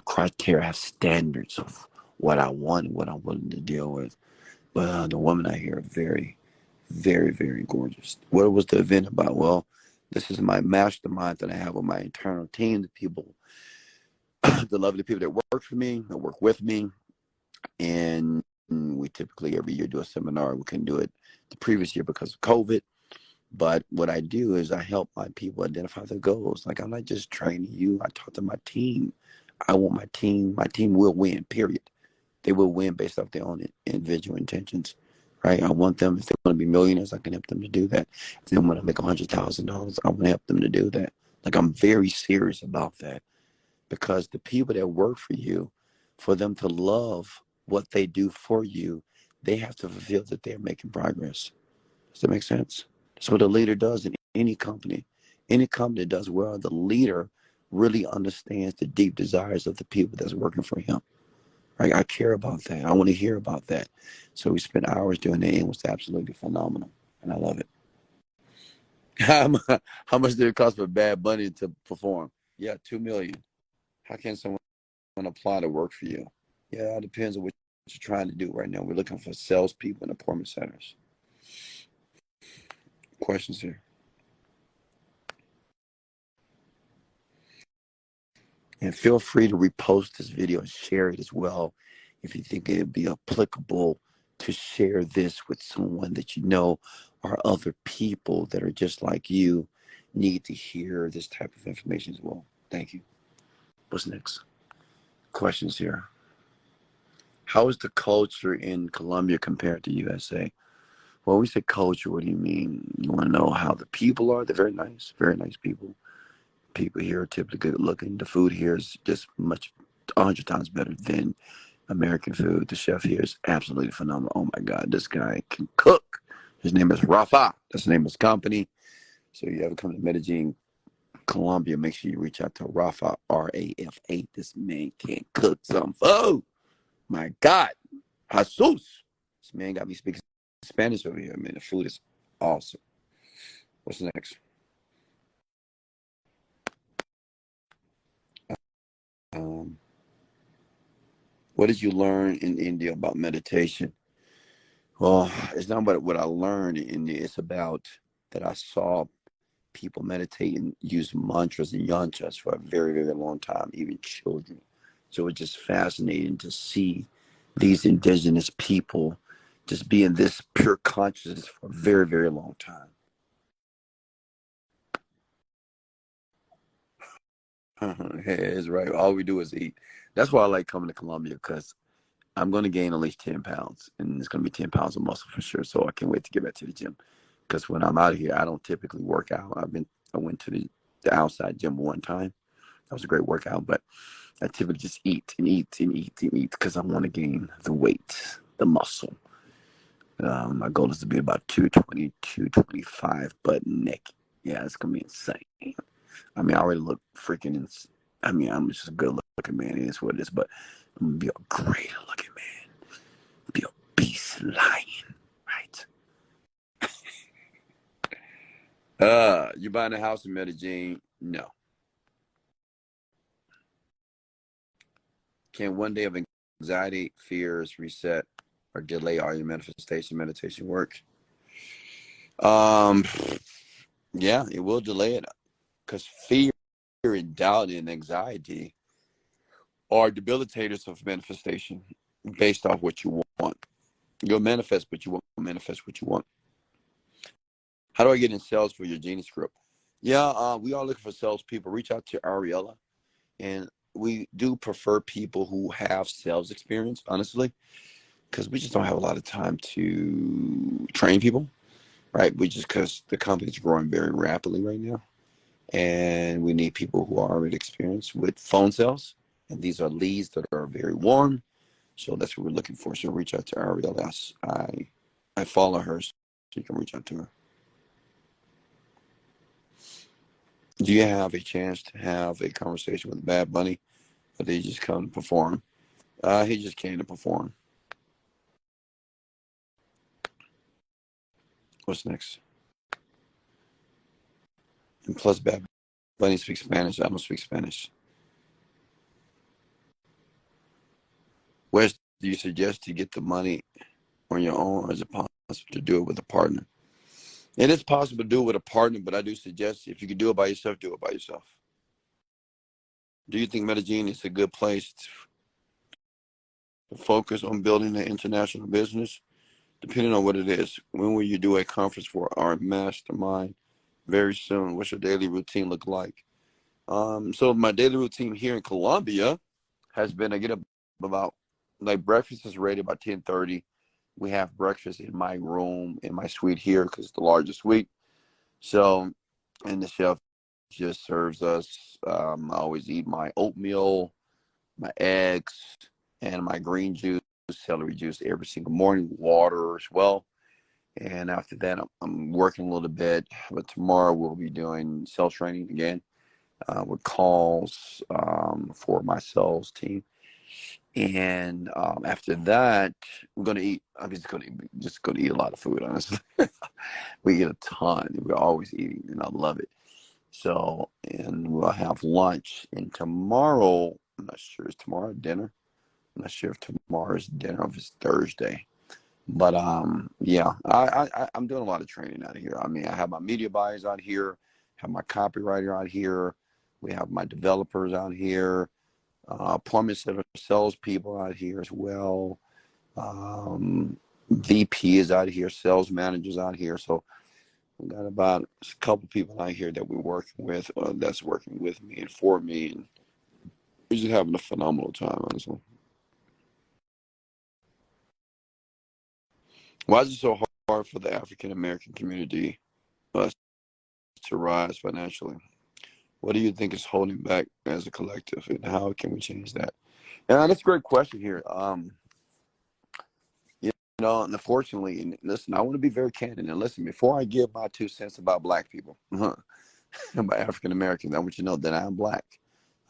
criteria, I have standards of what I want and what I'm willing to deal with. But the women out here are very, very, very gorgeous. What was the event about? Well, this is my mastermind that I have with my internal team, the people, the lovely people that work for me, that work with me. And we typically every year do a seminar. We couldn't do it the previous year because of COVID. But what I do is I help my people identify their goals. Like, I'm not just training you. I talk to my team. I want my team will win, period. They will win based off their own individual intentions, right? I want them, if they want to be millionaires, I can help them to do that. If they want to make $100,000, I want to help them to do that. Like, I'm very serious about that because the people that work for you, for them to love what they do for you, they have to feel that they're making progress. Does that make sense? That's what a leader does in any company. Any company that does well, the leader really understands the deep desires of the people that's working for him. Right? I care about that. I want to hear about that. So we spent hours doing that. It was absolutely phenomenal. And I love it. How much did it cost for Bad Bunny to perform? Yeah, $2 million. How can someone apply to work for you? Yeah, it depends on what you're trying to do right now. We're looking for salespeople in appointment centers. Questions here? And feel free to repost this video and share it as well if you think it would be applicable to share this with someone that you know or other people that are just like you need to hear this type of information as well. Thank you. What's next? Questions here. How is the culture in Colombia compared to USA? Well, we say culture, what do you mean? You want to know how the people are? They're very nice people. People here are typically good looking. The food here is just 100 times better than American food. The chef here is absolutely phenomenal. Oh my God, this guy can cook. His name is Rafa. That's the name of his company. So you ever come to Medellin, Colombia, make sure you reach out to Rafa, R-A-F-A. This man can cook some food. My God. Jesus. This man got me speaking Spanish over here. Man, the food is awesome. What's next? Um, what did you learn in India about meditation? Well, it's not about what I learned in India. It's about that I saw people meditate and use mantras and yantras for a very, very long time, even children. So it's just fascinating to see these indigenous people just be in this pure consciousness for a very, very long time. Hey, it's right. All we do is eat. That's why I like coming to Colombia because I'm going to gain at least 10 pounds, and it's going to be 10 pounds of muscle for sure. So I can't wait to get back to the gym because when I'm out of here, I don't typically work out. I went to the outside gym one time. That was a great workout, but I typically just eat and eat and eat and eat because I want to gain the weight, the muscle. My goal is to be about 220, 225, but neck. Yeah, it's going to be insane. I mean, I already look freaking I mean, I'm just a good looking man. It is what it is, but I'm going to be a great looking man. Be a beast lion, right? You buying a house in Medellin? No. Can one day of anxiety, fears reset? or delay all your manifestation meditation work? Um, yeah, it will delay it because fear and doubt and anxiety are debilitators of manifestation based off what you want. You'll manifest, but you won't manifest what you want. How do I get in sales for your Genius Group? Yeah, we are looking for salespeople. Reach out to Ariella, and we do prefer people who have sales experience, honestly, because we just don't have a lot of time to train people, right? We just because the company's growing very rapidly right now, and we need people who are already experienced with phone sales, and these are leads that are very warm. So that's what we're looking for. So reach out to Ariella. I follow her, so you can reach out to her. Do you have a chance to have a conversation with Bad Bunny, or did he just come to perform? He just came to perform. What's next? And plus, Bad Bunny speaks Spanish. I don't speak Spanish. Wes, do you suggest to get the money on your own, or is it possible to do it with a partner? It is possible to do it with a partner, but I do suggest if you can do it by yourself, do it by yourself. Do you think Medellin is a good place to focus on building an international business? Depending on what it is. When will you do a conference for our mastermind? Very soon. What's your daily routine look like? So my daily routine here in Colombia has been I get up about like breakfast is ready about 10:30. We have breakfast in my room in my suite here because it's the largest suite. So, and the chef just serves us. I always eat my oatmeal, my eggs, and my green juice, celery juice every single morning. Water as well. And after that, I'm working a little bit. But tomorrow we'll be doing sales training again with calls for my sales team. And after that, we're gonna eat. I'm just gonna eat a lot of food. Honestly, we eat a ton. We're always eating, and I love it. So, and we'll have lunch. And tomorrow, I'm not sure. Is tomorrow dinner? I'm not sure if tomorrow's dinner or if it's Thursday. But yeah, I'm doing a lot of training out here. I mean, I have my media buyers out here, have my copywriter out here, we have my developers out here, appointment center salespeople out here as well. VP is out here, sales managers out here. So we got about a couple people out here that we're working with, that's working with me and for me, and we're just having a phenomenal time, honestly. Why is it so hard for the African American community to rise financially? What do you think is holding back as a collective, and how can we change that? And that's a great question here. You know, and unfortunately, and listen, I want to be very candid. And listen, before I give my 2 cents about Black people, about African Americans, I want you to know that I'm Black.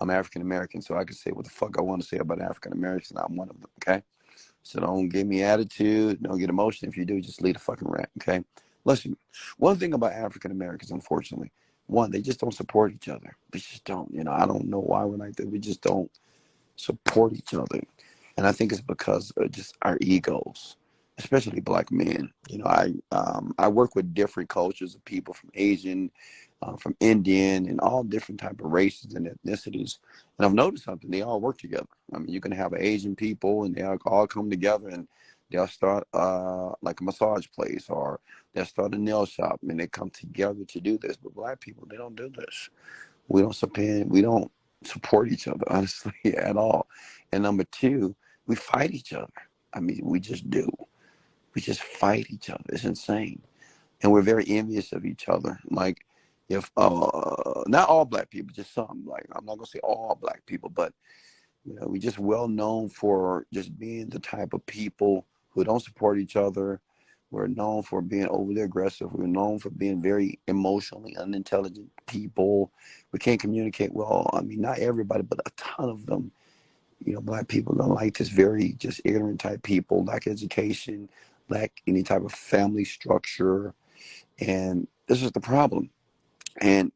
I'm African American, so I can say what the fuck I want to say about African Americans. I'm one of them. Okay. So don't give me attitude. Don't get emotion. If you do, just leave the fucking rant. Okay. Listen, one thing about African Americans, unfortunately, one, they just don't support each other. We just don't. You know, I don't know why we're like that. We just don't support each other. And I think it's because of just our egos, especially Black men. You know, I work with different cultures of people from Asian, from Indian, and all different type of races and ethnicities. And I've noticed something: they all work together. I mean, you can have Asian people, and they all come together, and they'll start like a massage place, or they'll start a nail shop, and they come together to do this. But Black people, they don't do this. We don't support each other, honestly, at all. And number two, we fight each other. I mean, we just do. We just fight each other. It's insane. And we're very envious of each other. Like, if not all Black people, just some. Like, I'm not gonna say all Black people, but you know, we just well known for just being the type of people who don't support each other. We're known for being overly aggressive. We're known for being very emotionally unintelligent people. We can't communicate well. I mean, not everybody, but a ton of them. You know, Black people don't like this, very just ignorant type people, lack education, lack any type of family structure. And this is the problem. And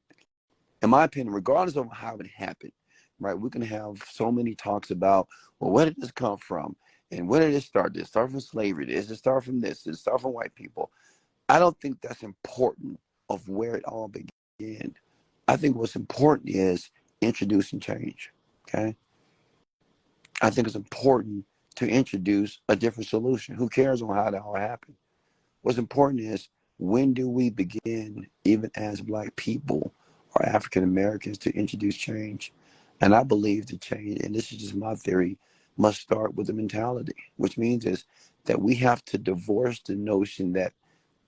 in my opinion, regardless of how it happened, right? We can have so many talks about, well, where did this come from? And where did it start? Did it start from slavery? Did it start from this? Did it start from white people? I don't think that's important of where it all began. I think what's important is introducing change. Okay. I think it's important to introduce a different solution. Who cares on how that all happened? What's important is, when do we begin, even as Black people or African Americans, to introduce change? And I believe the change, and this is just my theory, must start with the mentality, which means is that we have to divorce the notion that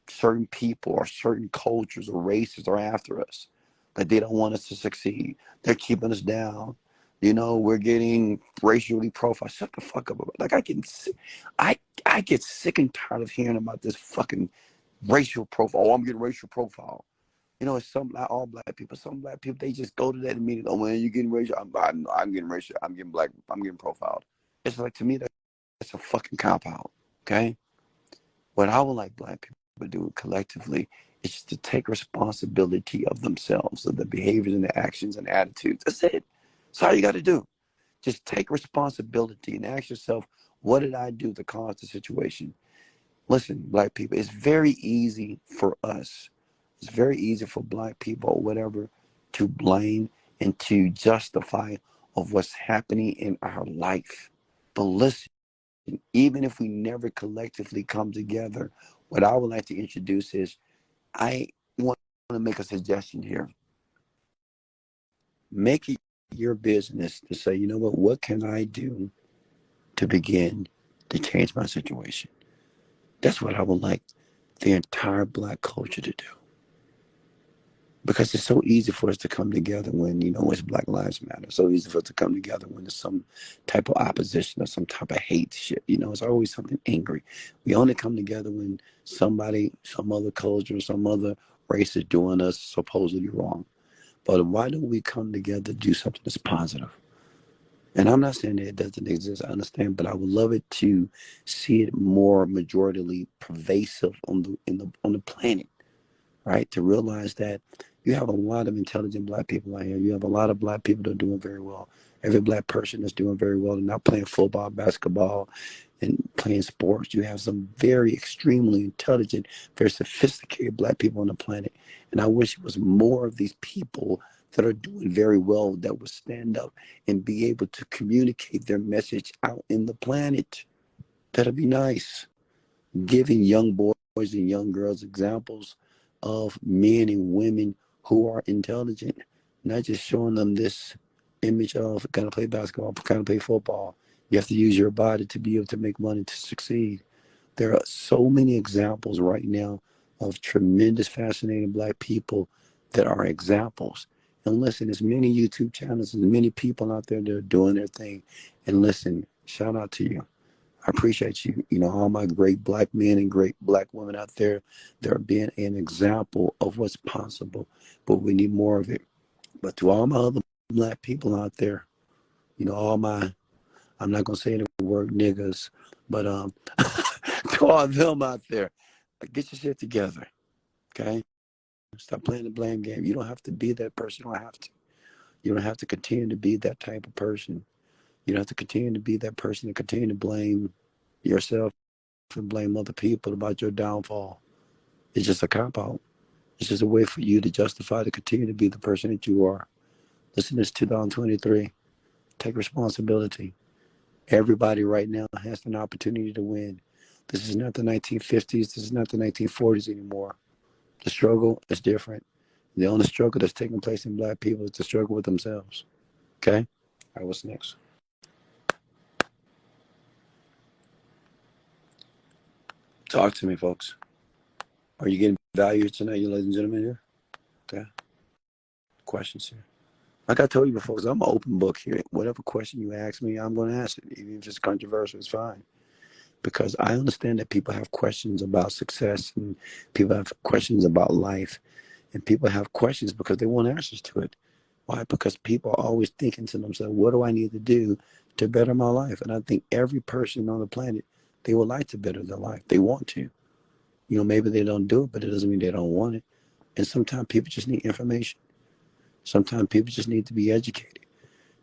certain people or certain cultures or races are after us, that they don't want us to succeed. They're keeping us down. You know, we're getting racially profiled. Shut the fuck up. Like, I get sick and tired of hearing about this fucking racial profile. Oh, I'm getting racial profile. You know, it's some, not all Black people. Some Black people, they just go to that immediately. Oh, man, you getting racial? I'm getting racial. I'm getting Black. I'm getting profiled. It's like, to me, that's a fucking cop out. Okay. What I would like Black people to do collectively is just to take responsibility of themselves, of the behaviors and the actions and attitudes. That's it. That's all you got to do. Just take responsibility and ask yourself, what did I do to cause the situation? Listen, Black people, it's very easy for us. It's very easy for Black people or whatever to blame and to justify of what's happening in our life. But listen, even if we never collectively come together, what I would like to introduce is, I want to make a suggestion here. Make it your business to say, you know what can I do to begin to change my situation? That's what I would like the entire Black culture to do. Because it's so easy for us to come together when, you know, it's Black Lives Matter. It's so easy for us to come together when there's some type of opposition or some type of hate shit. You know, it's always something angry. We only come together when somebody, some other culture, some other race is doing us supposedly wrong. But why don't we come together to do something that's positive? And I'm not saying that it doesn't exist, I understand, but I would love it to see it more majoritarily pervasive on the planet, right? To realize that you have a lot of intelligent Black people out here. You have a lot of Black people that are doing very well. Every Black person is doing very well. They're not playing football, basketball, and playing sports. You have some very extremely intelligent, very sophisticated Black people on the planet. And I wish it was more of these people that are doing very well that would stand up and be able to communicate their message out in the planet. That'd be nice. Giving young boys and young girls examples of men and women who are intelligent, not just showing them this image of kind of play basketball, kind of play football. You have to use your body to be able to make money to succeed. There are so many examples right now of tremendous, fascinating Black people that are examples. And listen, there's many YouTube channels and many people out there that are doing their thing. And listen, shout out to you. I appreciate you. You know, all my great Black men and great Black women out there, they're being an example of what's possible, but we need more of it. But to all my other Black people out there, you know, all my, I'm not going to say the word niggas, but to all them out there, get your shit together, okay? Stop playing the blame game. You don't have to be that person. You don't have to. You don't have to continue to be that type of person. You don't have to continue to be that person and continue to blame yourself and blame other people about your downfall. It's just a cop out. It's just a way for you to justify to continue to be the person that you are. Listen, it's 2023. Take responsibility. Everybody right now has an opportunity to win. This is not the 1950s. This is not the 1940s anymore. The struggle is different. The only struggle that's taking place in Black people is the struggle with themselves. Okay? All right, what's next? Talk to me, folks. Are you getting value tonight, you ladies and gentlemen here? Okay. Questions here. Like I told you before, I'm an open book here. Whatever question you ask me, I'm going to answer it. Even if it's controversial, it's fine. Because I understand that people have questions about success and people have questions about life. And people have questions because they want answers to it. Why? Because people are always thinking to themselves, what do I need to do to better my life? And I think every person on the planet, they would like to better their life. They want to. You know, maybe they don't do it, but it doesn't mean they don't want it. And sometimes people just need information. Sometimes people just need to be educated.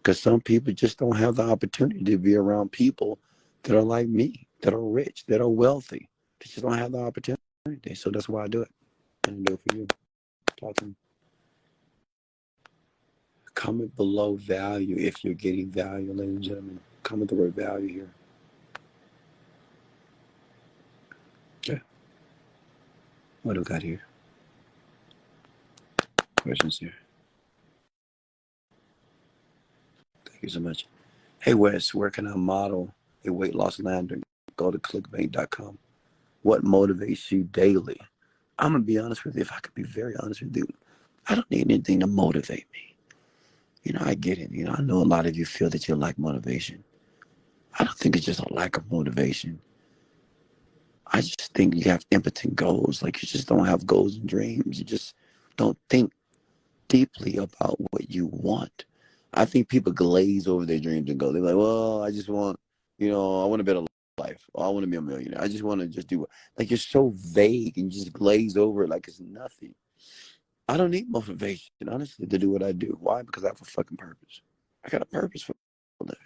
Because some people just don't have the opportunity to be around people that are like me, that are rich, that are wealthy. They just don't have the opportunity. So that's why I do it. And I do it for you. Talk to me. Comment below value if you're getting value, ladies and gentlemen. Comment the word value here. Okay. What do we got here? Questions here. Thank you so much. Hey, Wes, where can I model a weight loss lander? Go to clickbank.com. What motivates you daily? I'm going to be honest with you. If I could be very honest with you, I don't need anything to motivate me. I get it. I know a lot of you feel that you lack motivation. I don't think it's just a lack of motivation. I just think you have impotent goals. Like, you just don't have goals and dreams. You just don't think deeply about what you want. I think people glaze over their dreams and go, they're like, well, I just want, I want a better life. Or I want to be a millionaire. I just want to just do, like, you're so vague and you just glaze over it like it's nothing. I don't need motivation, honestly, to do what I do. Why? Because I have a fucking purpose. I got a purpose for living.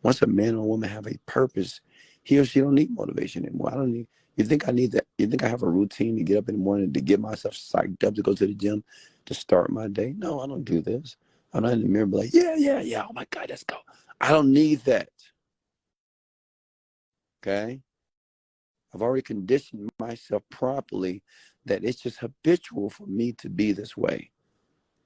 Once a man or a woman have a purpose, he or she don't need motivation anymore. I don't need. You think I need that? You think I have a routine to get up in the morning to get myself psyched up to go to the gym to start my day? No, I don't do this. I'm not in the mirror be like, yeah. Oh my God, let's go. I don't need that. Okay? I've already conditioned myself properly that it's just habitual for me to be this way.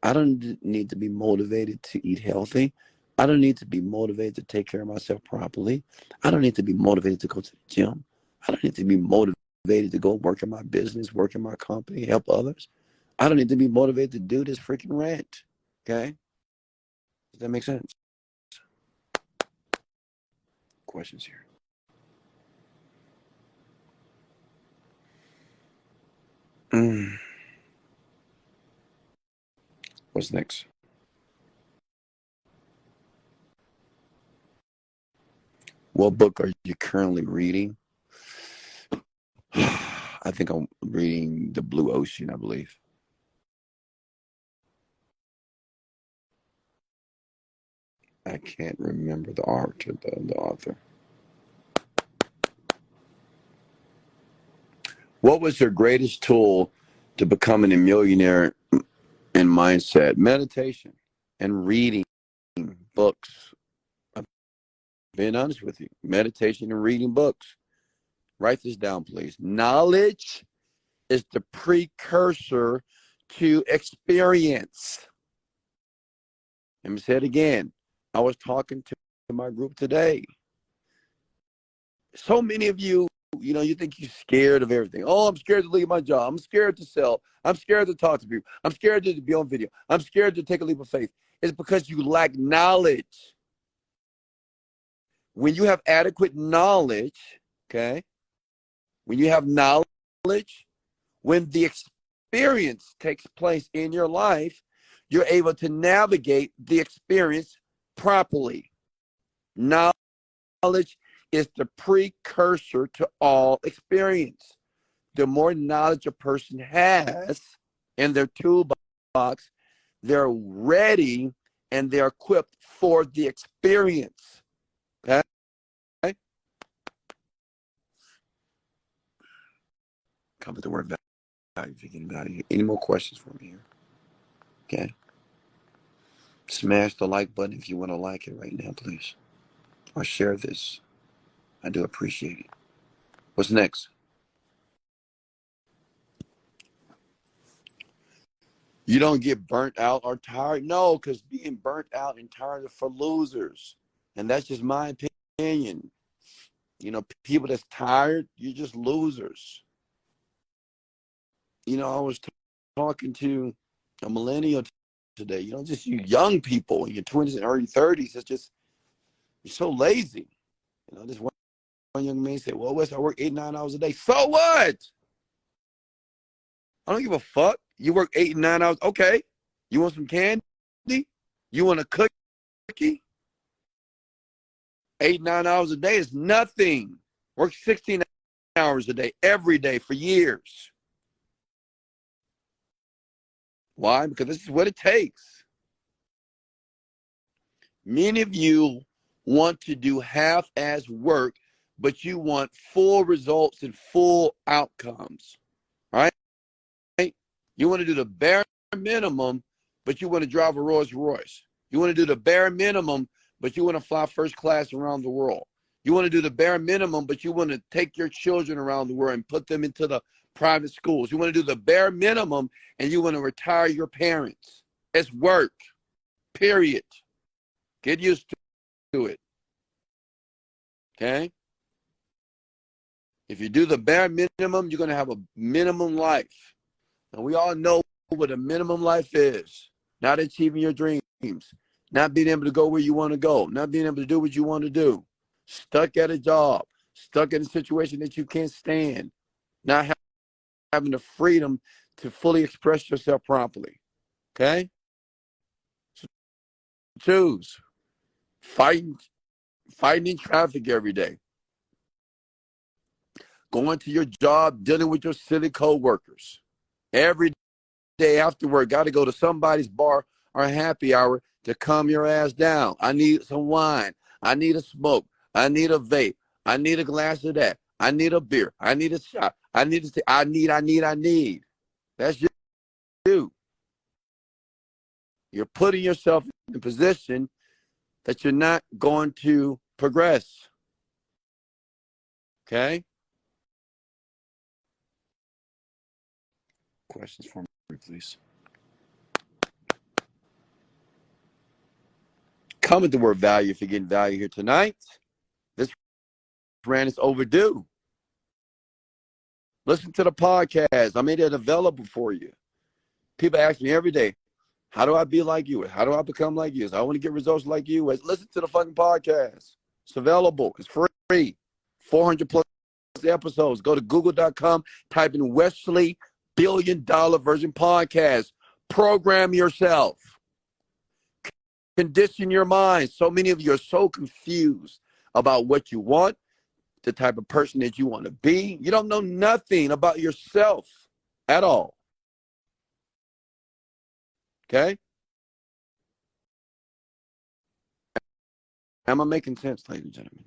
I don't need to be motivated to eat healthy. I don't need to be motivated to take care of myself properly. I don't need to be motivated to go to the gym. I don't need to be motivated to go work in my business, work in my company, help others. I don't need to be motivated to do this freaking rant. Okay? Does that make sense? Questions here. What's next? What book are you currently reading? I think I'm reading The Blue Ocean, I believe. I can't remember the author. What was your greatest tool to becoming a millionaire in mindset? Meditation and reading books. I'm being honest with you. Meditation and reading books. Write this down, please. Knowledge is the precursor to experience. Let me say it again. I was talking to my group today. So many of you, you think you're scared of everything. Oh, I'm scared to leave my job. I'm scared to sell. I'm scared to talk to people. I'm scared to be on video. I'm scared to take a leap of faith. It's because you lack knowledge. When you have adequate knowledge, okay, when you have knowledge, when the experience takes place in your life, you're able to navigate the experience properly. Knowledge is the precursor to all experience. The more knowledge a person has in their toolbox, they're ready and they're equipped for the experience. Okay? Come with the word value, if you get value. Any more questions for me here? Okay. Smash the like button if you want to like it right now, please. Or share this. I do appreciate it. What's next? You don't get burnt out or tired? No, because being burnt out and tired are for losers. And that's just my opinion. People that's tired, you're just losers. I was talking to a millennial today, just you young people in your 20s and early 30s. It's just, you're so lazy. This one young man said, well, Wes, I work 8-9 hours a day. So what? I don't give a fuck. You work 8-9 hours. Okay. You want some candy? You want a cookie? 8-9 hours a day is nothing. Work 16 hours a day, every day for years. Why? Because this is what it takes. Many of you want to do half-ass work, but you want full results and full outcomes, right? You want to do the bare minimum, but you want to drive a Rolls Royce. You want to do the bare minimum, but you want to fly first class around the world. You want to do the bare minimum, but you want to take your children around the world and put them into the private schools. You want to do the bare minimum, and you want to retire your parents. It's work, period. Get used to it, okay? If you do the bare minimum, you're going to have a minimum life. And we all know what a minimum life is. Not achieving your dreams, not being able to go where you want to go, not being able to do what you want to do, stuck at a job, stuck in a situation that you can't stand, not having the freedom to fully express yourself properly, okay? So choose. Fighting in traffic every day, going to your job, dealing with your silly coworkers. Every day after work, got to go to somebody's bar or happy hour to calm your ass down. I need some wine. I need a smoke. I need a vape. I need a glass of that. I need a beer. I need a shot. I need to. I need. That's you. You're putting yourself in a position that you're not going to progress. Okay? Questions for me, please. Comment the word value if you're getting value here tonight. This rant is overdue. Listen to the podcast. I made it available for you. People ask me every day, how do I be like you? How do I become like you? I want to get results like you. Listen to the fucking podcast. It's available. It's free. 400 plus episodes. Go to google.com, type in Wesley $1 billion Virgin Podcast. Program yourself. Condition your mind. So many of you are so confused about what you want, the type of person that you want to be. You don't know nothing about yourself at all. Okay? Am I making sense, ladies and gentlemen?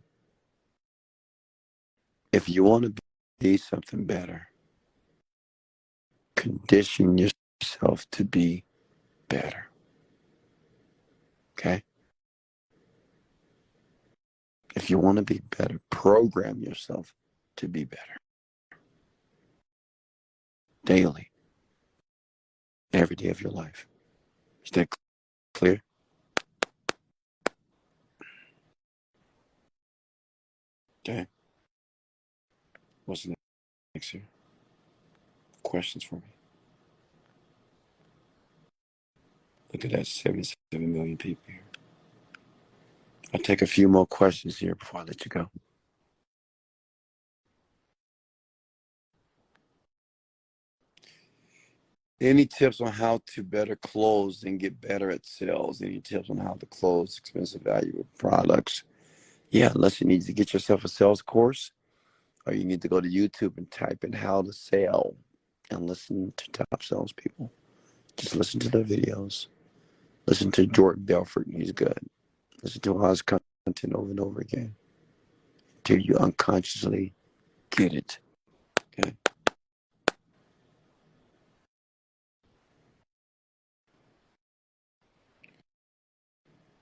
If you want to be something better, condition yourself to be better. Okay? If you want to be better, program yourself to be better. Daily. Every day of your life. Is that clear? Okay. What's next here? Questions for me? Look at that, 77 million people here. I'll take a few more questions here before I let you go. Any tips on how to better close and get better at sales? Any tips on how to close expensive value products? Yeah, unless you need to get yourself a sales course, or you need to go to YouTube and type in how to sell and listen to top salespeople. Just listen to their videos. Listen to Jordan Belfort, he's good. Listen to all his content over and over again until you unconsciously get it. Okay.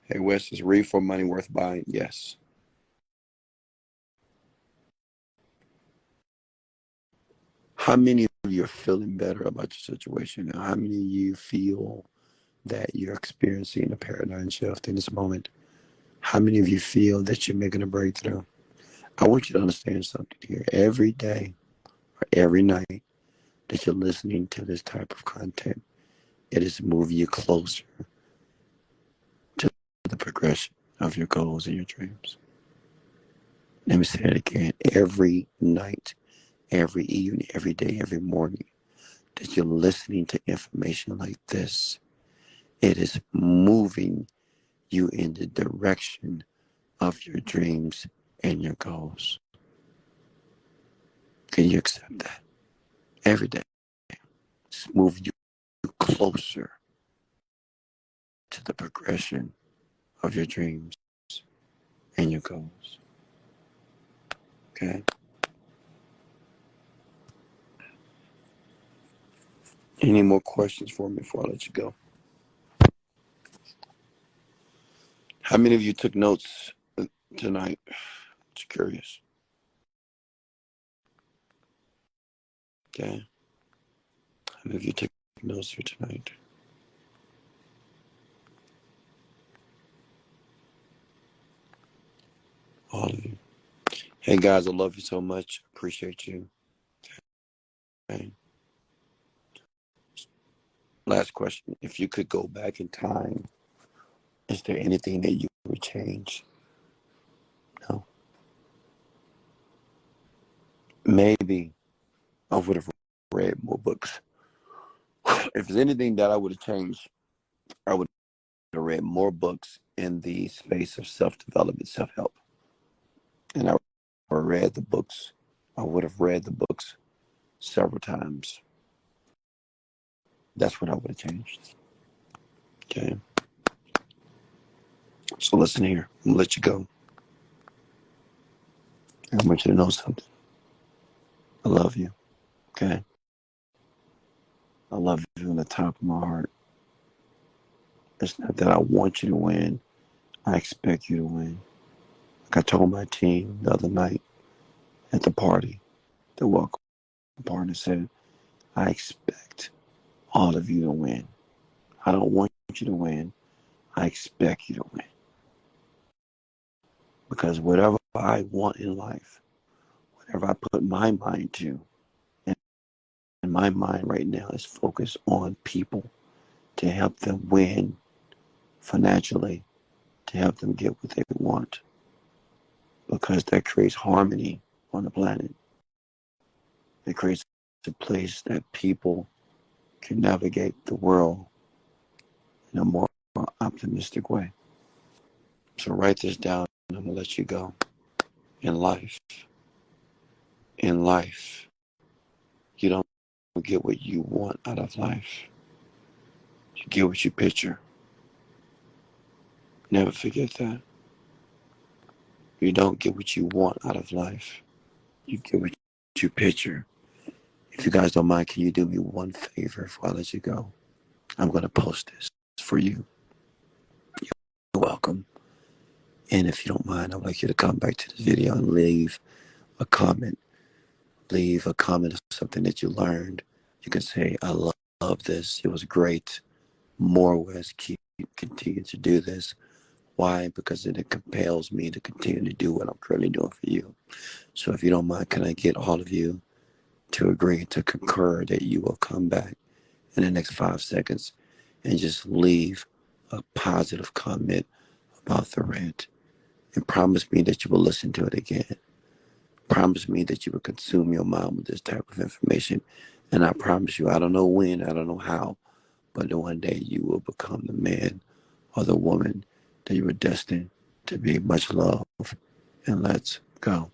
Hey, Wes, is Reef for money worth buying? Yes. How many of you are feeling better about your situation now? How many of you feel that you're experiencing a paradigm shift in this moment? How many of you feel that you're making a breakthrough? I want you to understand something here. Every day or every night that you're listening to this type of content, it is moving you closer to the progression of your goals and your dreams. Let me say it again. Every night, every evening, every day, every morning that you're listening to information like this, it is moving you in the direction of your dreams and your goals. Can you accept that? Every day, it's moving you closer to the progression of your dreams and your goals. Okay? Any more questions for me before I let you go? How many of you took notes tonight? Just curious. Okay? How many of you took notes here tonight? All of you. Hey guys, I love you so much. Appreciate you. Okay. Last question. If you could go back in time, is there anything that you would change? No. Maybe I would have read more books. If there's anything that I would have changed, I would have read more books in the space of self-development, self-help. And I read the books. I would have read the books several times. That's what I would have changed. Okay. So listen here. I'm going to let you go. I want you to know something. I love you. Okay. I love you from the top of my heart. It's not that I want you to win. I expect you to win. Like I told my team the other night at the party, the welcome party, said, I expect all of you to win. I don't want you to win. I expect you to win. Because whatever I want in life, whatever I put my mind to, and my mind right now is focused on people to help them win financially, to help them get what they want. Because that creates harmony on the planet. It creates a place that people can navigate the world in a more optimistic way. So write this down and I'm going to let you go. In life, you don't get what you want out of life. You get what you picture. Never forget that. You don't get what you want out of life. You get what you picture. If you guys don't mind, can you do me one favor before I let you go? I'm going to post this for you. You're welcome. And if you don't mind, I'd like you to come back to this video and leave a comment. Leave a comment of something that you learned. You can say, I love this. It was great. More Wes, continue to do this. Why? Because it compels me to continue to do what I'm currently doing for you. So if you don't mind, can I get all of you to agree, to concur that you will come back in the next 5 seconds and just leave a positive comment about the rant, and promise me that you will listen to it again. Promise me that you will consume your mind with this type of information. And I promise you, I don't know when, I don't know how, but one day you will become the man or the woman that you were destined to be. Much love, and let's go.